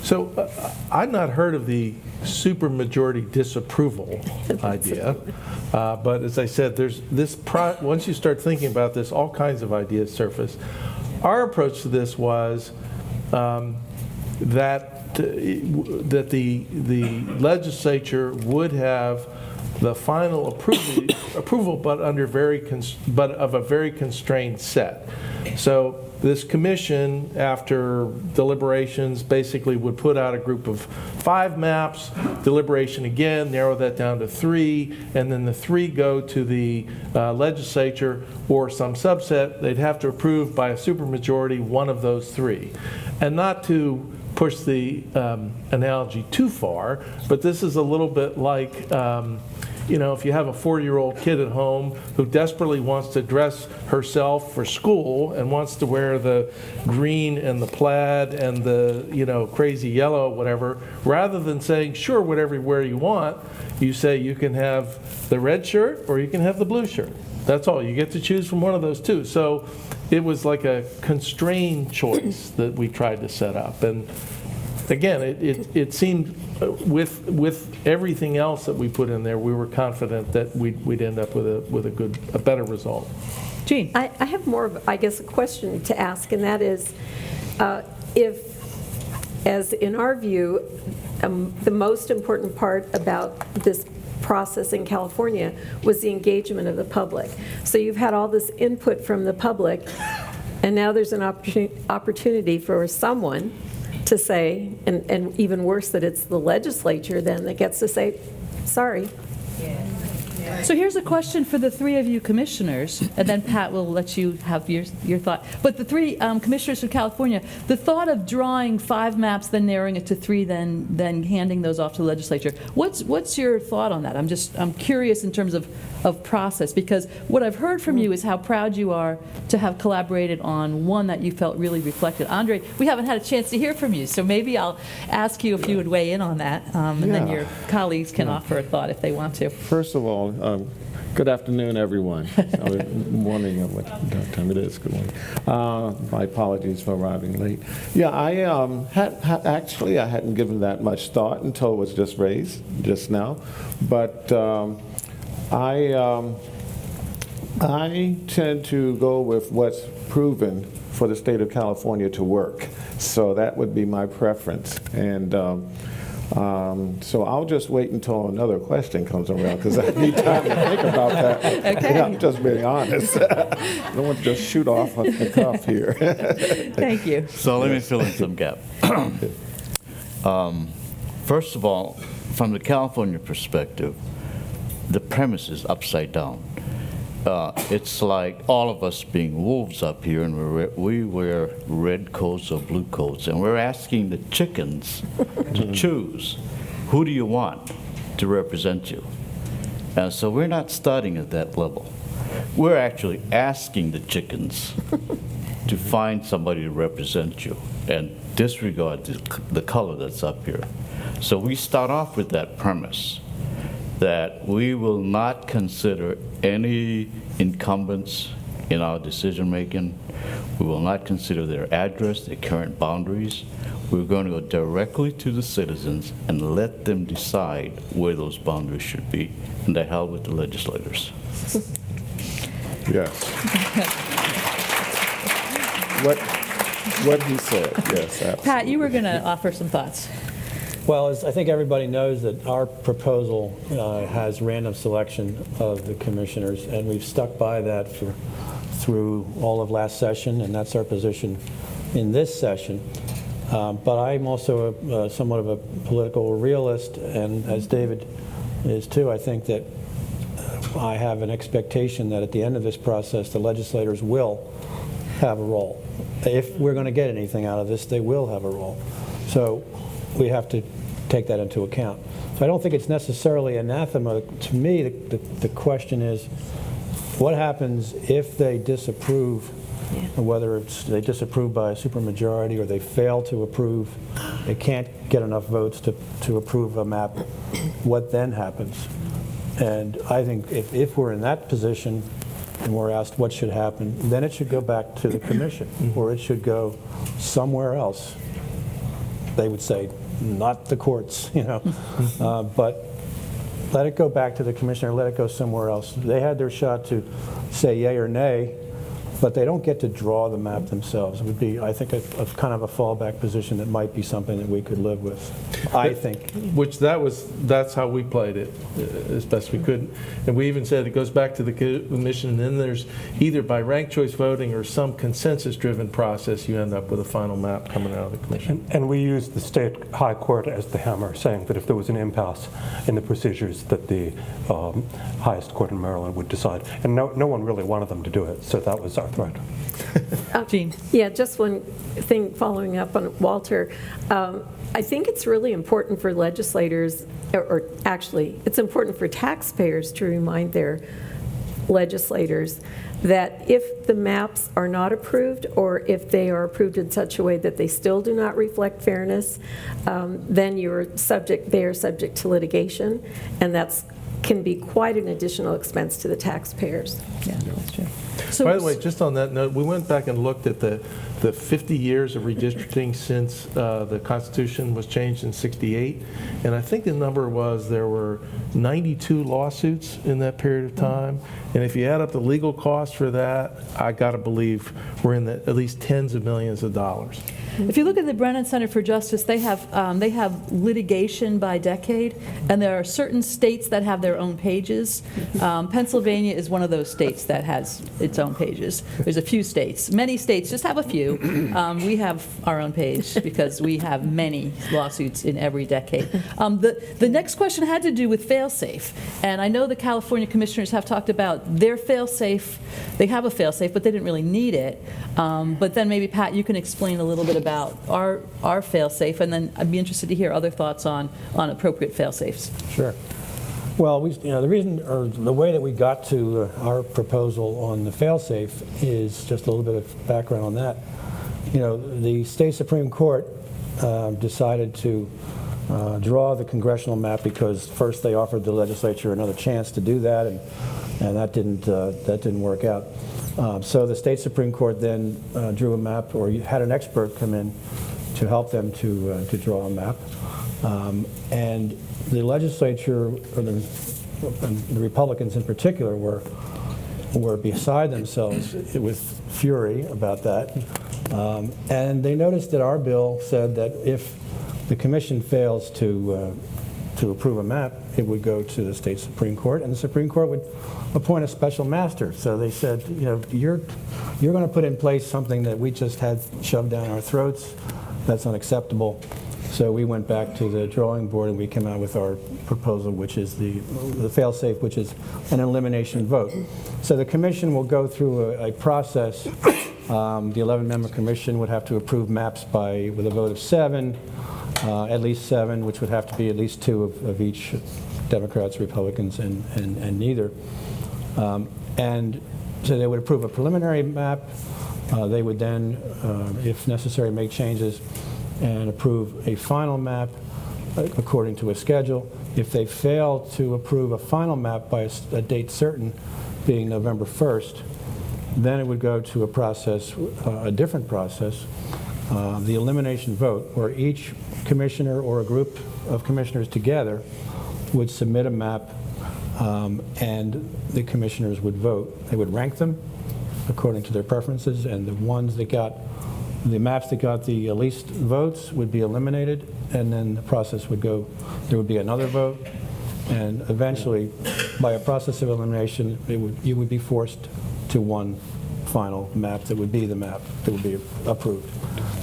So I'd not heard of the supermajority disapproval idea, but as I said, there's this. Once you start thinking about this, all kinds of ideas surface. Our approach to this was that the legislature would have the final approval, but of a very constrained set. So this commission, after deliberations, basically would put out a group of 5 maps, deliberation again, narrow that down to 3, and then the 3 go to the legislature or some subset. They'd have to approve by a supermajority one of those 3, and not to push the analogy too far, but this is a little bit like, if you have a 4-year-old kid at home who desperately wants to dress herself for school and wants to wear the green and the plaid and the, crazy yellow, whatever, rather than saying, sure, whatever wear you want, you say you can have the red shirt or you can have the blue shirt. That's all. You get to choose from one of those two. So it was like a constrained choice that we tried to set up. And again, it seemed with everything else that we put in there, we were confident that we'd end up with a better result. Jeanne? I have more of, I guess, a question to ask, and that is, if, as in our view, the most important part about this process in California was the engagement of the public. So you've had all this input from the public, and now there's an opportunity for someone to say, and even worse, that it's the legislature then that gets to say, sorry. So here's a question for the three of you commissioners, and then Pat will let you have your thought. But the three commissioners from California, the thought of drawing 5 maps, then narrowing it to 3, then handing those off to the legislature. What's your thought on that? I'm curious in terms of process, because what I've heard from you is how proud you are to have collaborated on one that you felt really reflected. Andre, we haven't had a chance to hear from you, so maybe I'll ask you if you would weigh in on that, and then your colleagues can offer a thought if they want to. First of all, good afternoon, everyone. Morning, what time it is. Good morning. My apologies for arriving late. Yeah, I actually I hadn't given that much thought until it was just raised just now, but I tend to go with what's proven for the state of California to work. So that would be my preference. And so I'll just wait until another question comes around, because I need time to think about that. Okay. Yeah, I'm just being honest. I don't want to just shoot off the cuff here. Thank you. So let me fill in some gap. First of all, from the California perspective, the premise is upside down. It's like all of us being wolves up here, and we wear red coats or blue coats, and we're asking the chickens to choose, who do you want to represent you? And so we're not starting at that level. We're actually asking the chickens to find somebody to represent you and disregard the color that's up here. So we start off with that premise that we will not consider any incumbents in our decision making. We will not consider their address, their current boundaries. We're going to go directly to the citizens and let them decide where those boundaries should be, and the hell with the legislators. Yes. What he said, yes, absolutely. Pat, you were going to offer some thoughts. Well, as I think everybody knows, that our proposal has random selection of the commissioners, and we've stuck by that through all of last session, and that's our position in this session. But I'm also somewhat of a political realist, and as David is too, I think that I have an expectation that at the end of this process, the legislators will have a role. If we're going to get anything out of this, they will have a role. So we have to take that into account. So I don't think it's necessarily anathema. To me, the question is, what happens if they disapprove, whether it's they disapprove by a supermajority or they fail to approve, they can't get enough votes to approve a map, what then happens? And I think if we're in that position and we're asked what should happen, then it should go back to the commission, or it should go somewhere else. They would say, not the courts, but let it go back to the commissioner, let it go somewhere else. They had their shot to say yay or nay, but they don't get to draw the map themselves. It would be, I think, a kind of a fallback position that might be something that we could live with, I think. Which that's how we played it as best we could. And we even said it goes back to the commission, and then there's either by ranked choice voting or some consensus-driven process, you end up with a final map coming out of the commission. And we used the state high court as the hammer, saying that if there was an impasse in the procedures, that the highest court in Maryland would decide. And no one really wanted them to do it, so that was Right. Jeanne? Yeah, just one thing following up on Walter. I think it's really important for legislators, or actually, it's important for taxpayers to remind their legislators that if the maps are not approved, or if they are approved in such a way that they still do not reflect fairness, then they are subject to litigation, and that's can be quite an additional expense to the taxpayers. Yeah, that's true. So, By the way, just on that note, we went back and looked at the 50 years of redistricting since the Constitution was changed in '68, and I think the number was there were 92 lawsuits in that period of time, and if you add up the legal costs for that, I got to believe we're in at least tens of millions of dollars. if you look at the Brennan Center for Justice, they have litigation by decade, and there are certain states that have their own pages. Pennsylvania is one of those states that has its own pages. There's a few states. Many states just have a few. We have our own page because we have many lawsuits in every decade. The next question had to do with fail-safe, and I know the California commissioners have talked about their fail-safe. They have a fail-safe, but they didn't really need it. But then maybe, Pat, you can explain a little bit about our fail-safe, and then I'd be interested to hear other thoughts on appropriate fail-safes. Sure. Well, the reason, or the way that we got to our proposal on the fail-safe is just a little bit of background on that. The state Supreme Court decided to draw the congressional map because first they offered the legislature another chance to do that, and that didn't work out. So the state Supreme Court then drew a map, or had an expert come in to help them to draw a map. And the legislature, or the Republicans in particular, were beside themselves with fury about that. And they noticed that our bill said that if the commission fails to approve a map, it would go to the state Supreme Court, and the Supreme Court would appoint a special master. So they said, you're going to put in place something that we just had shoved down our throats. That's unacceptable. So we went back to the drawing board and we came out with our proposal, which is the fail-safe, which is an elimination vote. So the commission will go through a process. The 11-member commission would have to approve maps with a vote of 7, at least 7, which would have to be at least 2 of each, Democrats, Republicans, and neither. And so they would approve a preliminary map. They would then, if necessary, make changes and approve a final map according to a schedule. If they fail to approve a final map by a date certain, being November 1st, then it would go to a process, a different process, the elimination vote, where each commissioner or a group of commissioners together would submit a map, and the commissioners would vote. They would rank them according to their preferences, and the maps that got the least votes would be eliminated, and then the process would go, there would be another vote, and eventually, by a process of elimination, you would be forced to one final map that would be the map that would be approved.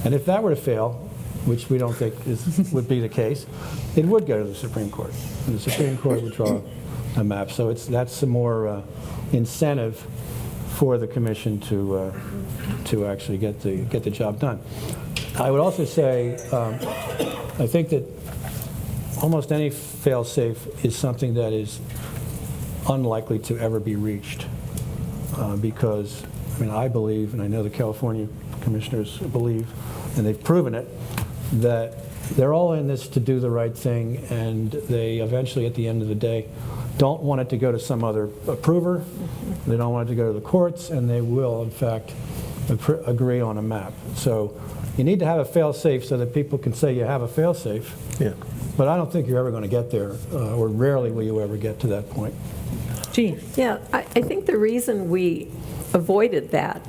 And if that were to fail, which we don't think would be the case, it would go to the Supreme Court. And the Supreme Court would draw a map. So that's some more incentive for the commission to actually get the job done. I would also say, I think that almost any fail-safe is something that is unlikely to ever be reached, because I believe, and I know the California commissioners believe, and they've proven it, that they're all in this to do the right thing, and they eventually, at the end of the day, don't want it to go to some other approver. They don't want it to go to the courts, and they will, in fact, agree on a map. So you need to have a fail-safe so that people can say you have a fail-safe. Yeah. But I don't think you're ever going to get there, or rarely will you ever get to that point. Jeanne? Yeah, I think the reason we avoided that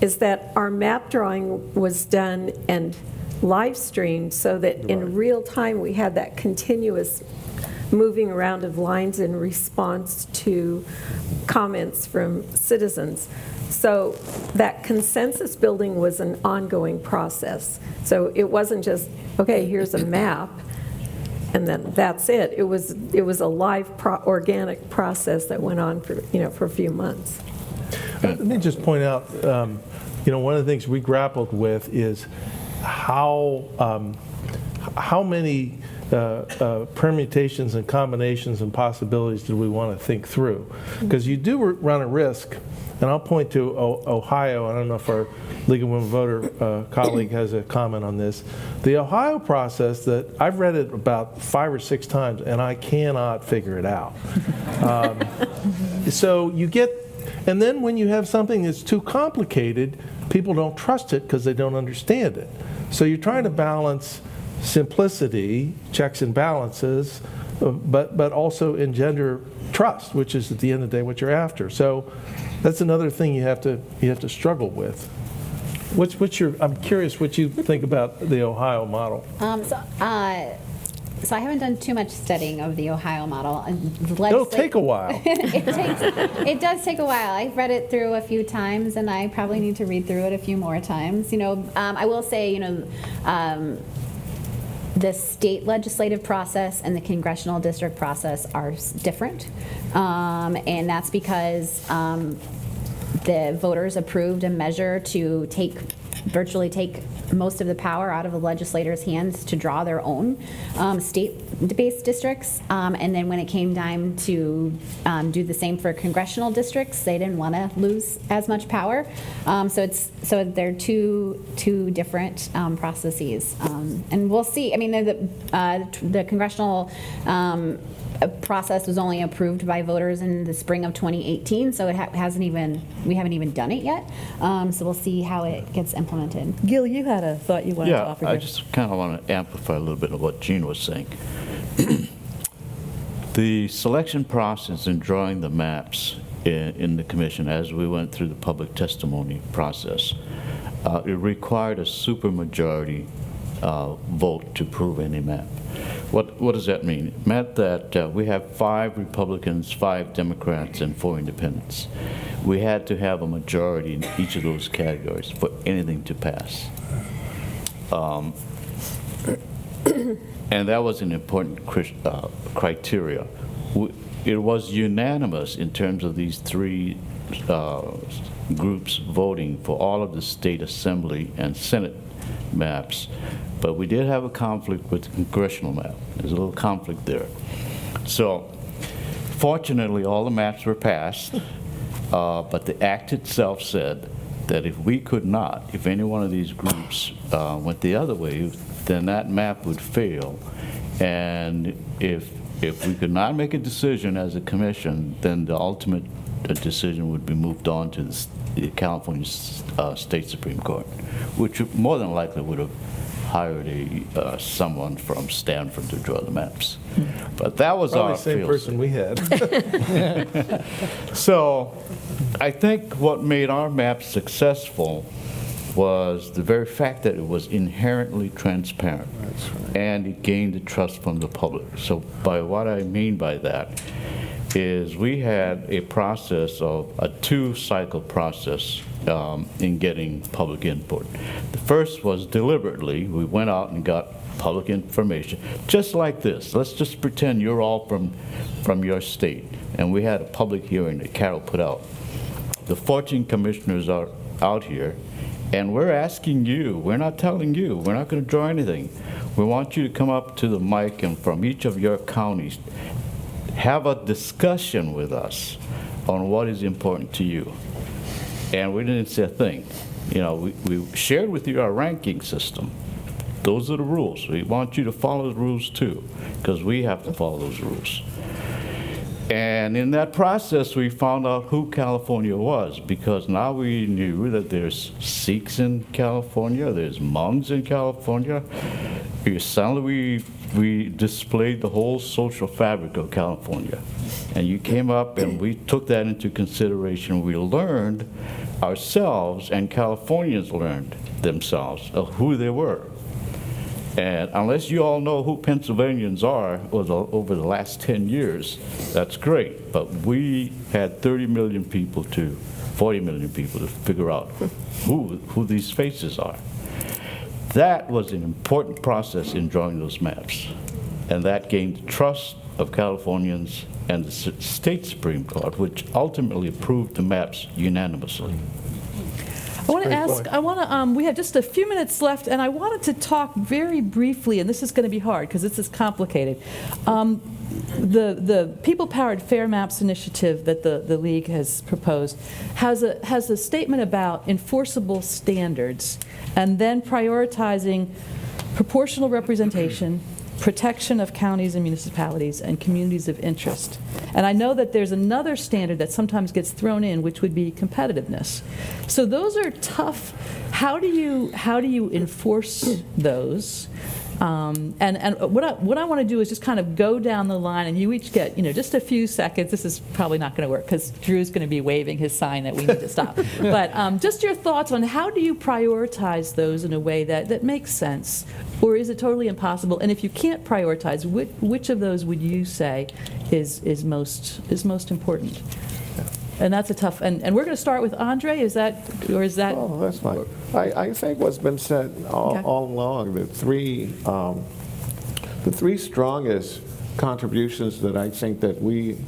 is that our map drawing was done and live streamed so that in real time we had that continuous moving around of lines in response to comments from citizens. So that consensus building was an ongoing process. So it wasn't just, okay, here's a map, and then that's it. It was a live organic process that went on for a few months. Let me just point out, one of the things we grappled with is how many permutations and combinations and possibilities do we want to think through? Because you do run a risk, and I'll point to Ohio. I don't know if our League of Women Voter colleague has a comment on this. The Ohio process, that I've read it about 5 or 6 times, and I cannot figure it out. So you get, and then when you have something that's too complicated, people don't trust it because they don't understand it. So you're trying to balance simplicity, checks and balances, but also engender trust, which is at the end of the day what you're after. So that's another thing you have to struggle with. I'm curious what you think about the Ohio model. So I haven't done too much studying of the Ohio model. It'll take a while. It does take a while. I've read it through a few times, and I probably need to read through it a few more times. I will say, the state legislative process and the congressional district process are different, and that's because the voters approved a measure to virtually take most of the power out of the legislators' hands to draw their own state-based districts. And then when it came time to do the same for congressional districts, they didn't want to lose as much power. So they're two different processes. And we'll see. I mean, the congressional process was only approved by voters in the spring of 2018, so we haven't even done it yet. So we'll see how it gets implemented. Gil, you had a thought you wanted to offer I here. just kind of want to amplify a little bit of what Jeanne was saying. The selection process in drawing the maps in the commission, as we went through the public testimony process, it required a supermajority vote to approve any map. What does that mean? It meant that we have 5 Republicans, 5 Democrats, and 4 independents. We had to have a majority in each of those categories for anything to pass. And that was an important criteria. It was unanimous in terms of these 3 groups voting for all of the state assembly and Senate maps. But we did have a conflict with the congressional map. There's a little conflict there. So fortunately, all the maps were passed, but the act itself said that if any one of these groups went the other way, then that map would fail. And if we could not make a decision as a commission, then the ultimate decision would be moved on to the California State Supreme Court, which more than likely would have hired someone from Stanford to draw the maps. But that was probably our the same person we had. So I think what made our map successful was the very fact that it was inherently transparent. That's right. And it gained the trust from the public. So by what I mean by that is we had a process of a 2-cycle process in getting public input. The first was deliberately, we went out and got public information, just like this. Let's just pretend you're all from your state. And we had a public hearing that Cato put out. The 14 commissioners are out here, and we're asking you, we're not telling you, we're not going to draw anything. We want you to come up to the mic and from each of your counties, have a discussion with us on what is important to you. And we didn't say a thing. We shared with you our ranking system. Those are the rules. We want you to follow the rules too, because we have to follow those rules. And in that process, we found out who California was, because now we knew that there's Sikhs in California, there's Hmongs in California. Suddenly we displayed the whole social fabric of California. And you came up and we took that into consideration. We learned ourselves, and Californians learned themselves of who they were. And unless you all know who Pennsylvanians are over the last 10 years, that's great. But we had 30 million people to 40 million people to figure out who these faces are. That was an important process in drawing those maps. And that gained trust of Californians and the state Supreme Court, which ultimately approved the maps unanimously. I want to ask, we have just a few minutes left, and I wanted to talk very briefly, and this is going to be hard because this is complicated. The People-Powered Fair Maps initiative that the League has proposed has a statement about enforceable standards and then prioritizing proportional representation, protection of counties and municipalities, and communities of interest. And I know that there's another standard that sometimes gets thrown in, which would be competitiveness. So those are tough. How do you enforce those? And what I want to do is just kind of go down the line, and you each get, just a few seconds. This is probably not going to work because Drew's going to be waving his sign that we need to stop. But just your thoughts on how do you prioritize those in a way that makes sense, or is it totally impossible? And if you can't prioritize, which of those would you say is most important? And that's a tough, and we're going to start with Andre, is that? Oh, that's fine. I think what's been said all along, the three strongest contributions that I think that we,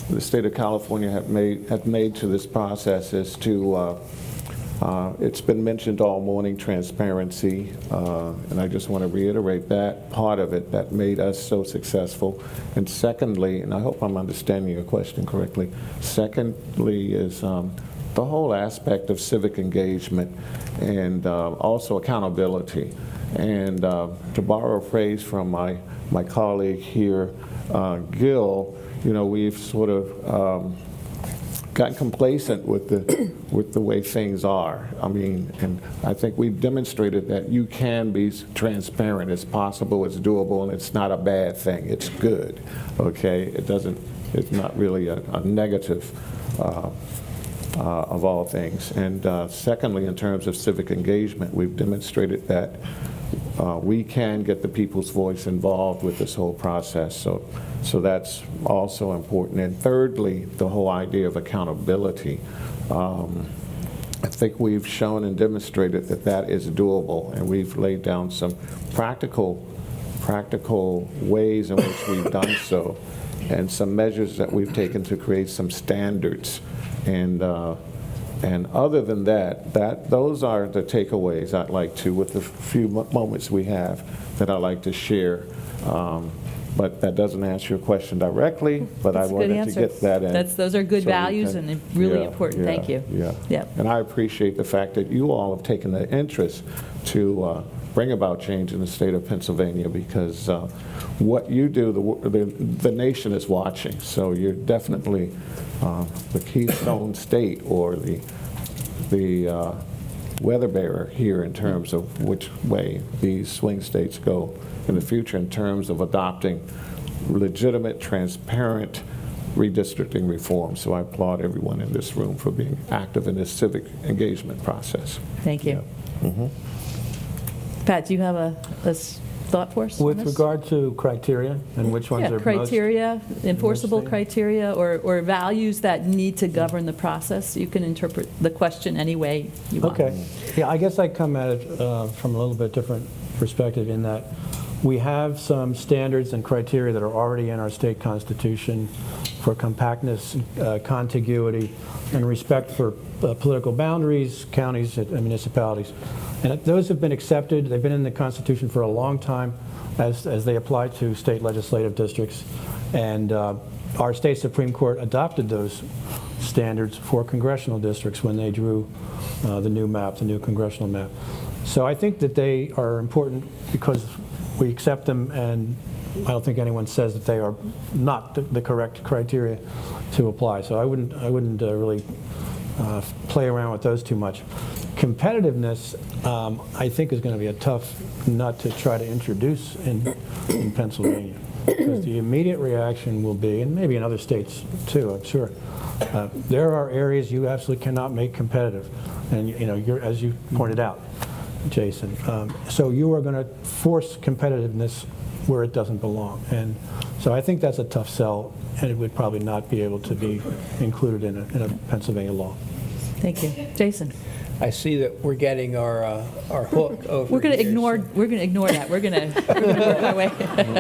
the state of California, have made to this process is to, it's been mentioned all morning, transparency, and I just want to reiterate that part of it that made us so successful. And secondly, and I hope I'm understanding your question correctly, secondly is the whole aspect of civic engagement and also accountability. And to borrow a phrase from my colleague here, Gil, we've sort of gotten complacent with the way things are. I mean, and I think we've demonstrated that you can be transparent. It's possible, it's doable, and it's not a bad thing. It's good, okay? It's not really a negative of all things. And secondly, in terms of civic engagement, we've demonstrated that we can get the people's voice involved with this whole process. So that's also important. And thirdly, the whole idea of accountability. I think we've shown and demonstrated that that is doable, and we've laid down some practical ways in which we've done so, and some measures that we've taken to create some standards. And other than that, those are the takeaways I'd like to, with the few moments we have, that I'd like to share. But that doesn't answer your question directly, but I wanted to get that in. Those are good values and really important. Thank you. Yeah. And I appreciate the fact that you all have taken the interest to bring about change in the state of Pennsylvania, because what you do, the nation is watching. So you're definitely the keystone state, or the weather bearer here in terms of which way these swing states go in the future in terms of adopting legitimate, transparent redistricting reform. So I applaud everyone in this room for being active in this civic engagement process. Thank you. Yeah. Mm-hmm. Pat, do you have a thought for us? With regard to criteria and which ones are criteria, enforceable criteria, or values that need to govern the process. You can interpret the question any way you want. Okay. Yeah, I guess I come at it from a little bit different perspective, in that we have some standards and criteria that are already in our state constitution for compactness, contiguity, and respect for political boundaries, counties, and municipalities. And those have been accepted. They've been in the Constitution for a long time as they apply to state legislative districts. And our state Supreme Court adopted those standards for congressional districts when they drew the new map, the new congressional map. So I think that they are important because we accept them, and I don't think anyone says that they are not the correct criteria to apply. So I wouldn't really play around with those too much. Competitiveness, I think, is going to be a tough nut to try to introduce in Pennsylvania, because the immediate reaction will be, and maybe in other states too, I'm sure, there are areas you absolutely cannot make competitive, and you're, as you pointed out, Jason. So you are going to force competitiveness where it doesn't belong, and so I think that's a tough sell, and it would probably not be able to be included in a Pennsylvania law. Thank you. Jason? I see that we're getting our hook over. We're going to here, ignore. so- We're going to ignore that. We're going to work our way.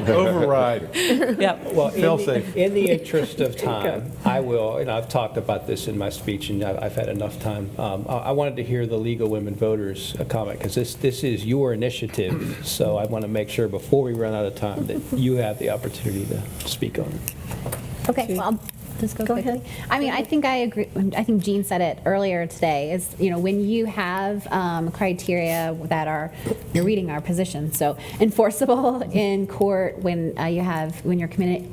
Override. Yep. Well, Fail-safe. in the interest of time, I will, and I've talked about this in my speech, and I've had enough time. I wanted to hear the League of Women Voters comment, because this is your initiative, so I want to make sure before we run out of time that you have the opportunity to speak on it. Okay, well, I'll just go quickly. I mean, I think I agree. I think Jeanne said it earlier today, is, when you have criteria that are, you're reading our position, so enforceable in court, when you're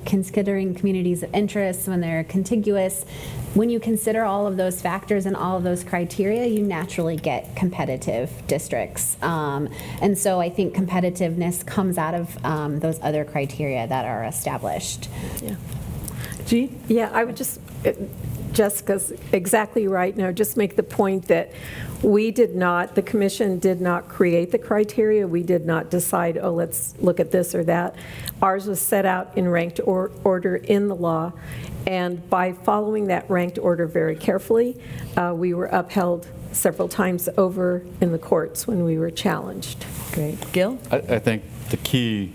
considering communities of interest, when they're contiguous, when you consider all of those factors and all of those criteria, you naturally get competitive districts. And so I think competitiveness comes out of those other criteria that are established. Yeah. Jeanne? Yeah, I would just, Jessica's exactly right. Now, just make the point that the commission did not create the criteria. We did not decide, oh, let's look at this or that. Ours was set out in ranked order in the law, and by following that ranked order very carefully, we were upheld several times over in the courts when we were challenged. Great. Gil? I think the key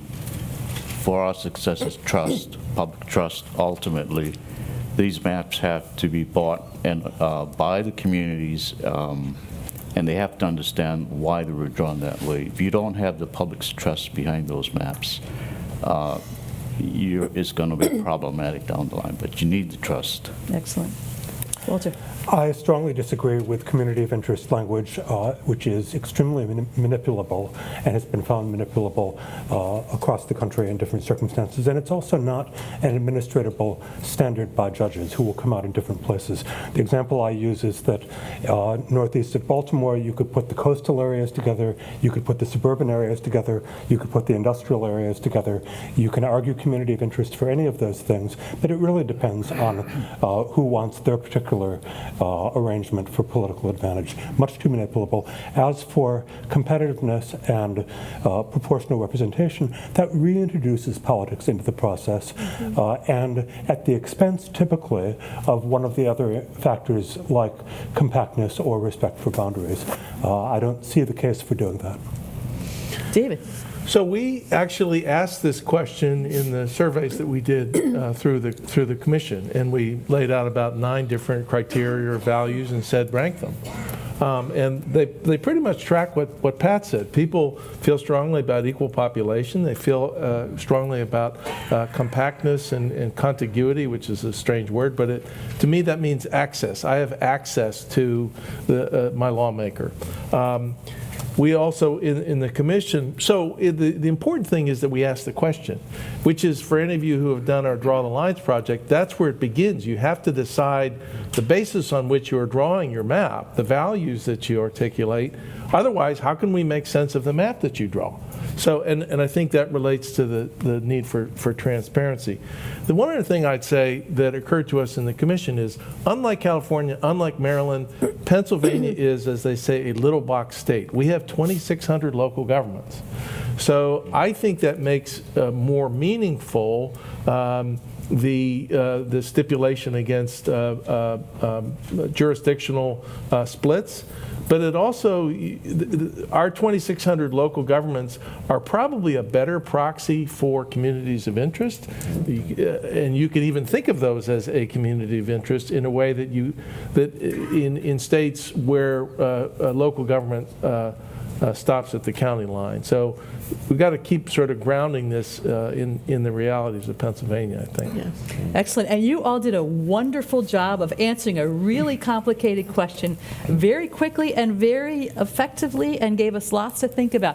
for our success is trust, public trust. Ultimately, these maps have to be bought and by the communities, and they have to understand why they were drawn that way. If you don't have the public's trust behind those maps, it's going to be problematic down the line, but you need the trust. Excellent. Walter? I strongly disagree with community of interest language, which is extremely manipulable and has been found manipulable across the country in different circumstances. And it's also not an administratable standard by judges who will come out in different places. The example I use is that northeast of Baltimore, you could put the coastal areas together, you could put the suburban areas together, you could put the industrial areas together. You can argue community of interest for any of those things, but it really depends on who wants their particular arrangement for political advantage. Much too manipulable. As for competitiveness and proportional representation, that reintroduces politics into the process, and at the expense, typically, of one of the other factors like compactness or respect for boundaries. I don't see the case for doing that. David? So we actually asked this question in the surveys that we did through the commission, and we laid out about 9 different criteria or values and said rank them. And they pretty much track what Pat said. People feel strongly about equal population. They feel strongly about compactness and contiguity, which is a strange word, but to me that means access. I have access to my lawmaker. We also, in the commission, so the important thing is that we ask the question, which is, for any of you who have done our Draw the Lines project, that's where it begins. You have to decide the basis on which you are drawing your map, the values that you articulate. Otherwise, how can we make sense of the map that you draw? So, and I think that relates to the need for transparency. The one other thing I'd say that occurred to us in the commission is, unlike California, unlike Maryland, Pennsylvania is, as they say, a little box state. We have 2,600 local governments. So I think that makes more meaningful the stipulation against jurisdictional splits. But it also, our 2,600 local governments are probably a better proxy for communities of interest. And you can even think of those as a community of interest in a way that in states where local government stops at the county line. So we've got to keep sort of grounding this in the realities of Pennsylvania, I think. Yeah. Excellent. And you all did a wonderful job of answering a really complicated question very quickly and very effectively, and gave us lots to think about.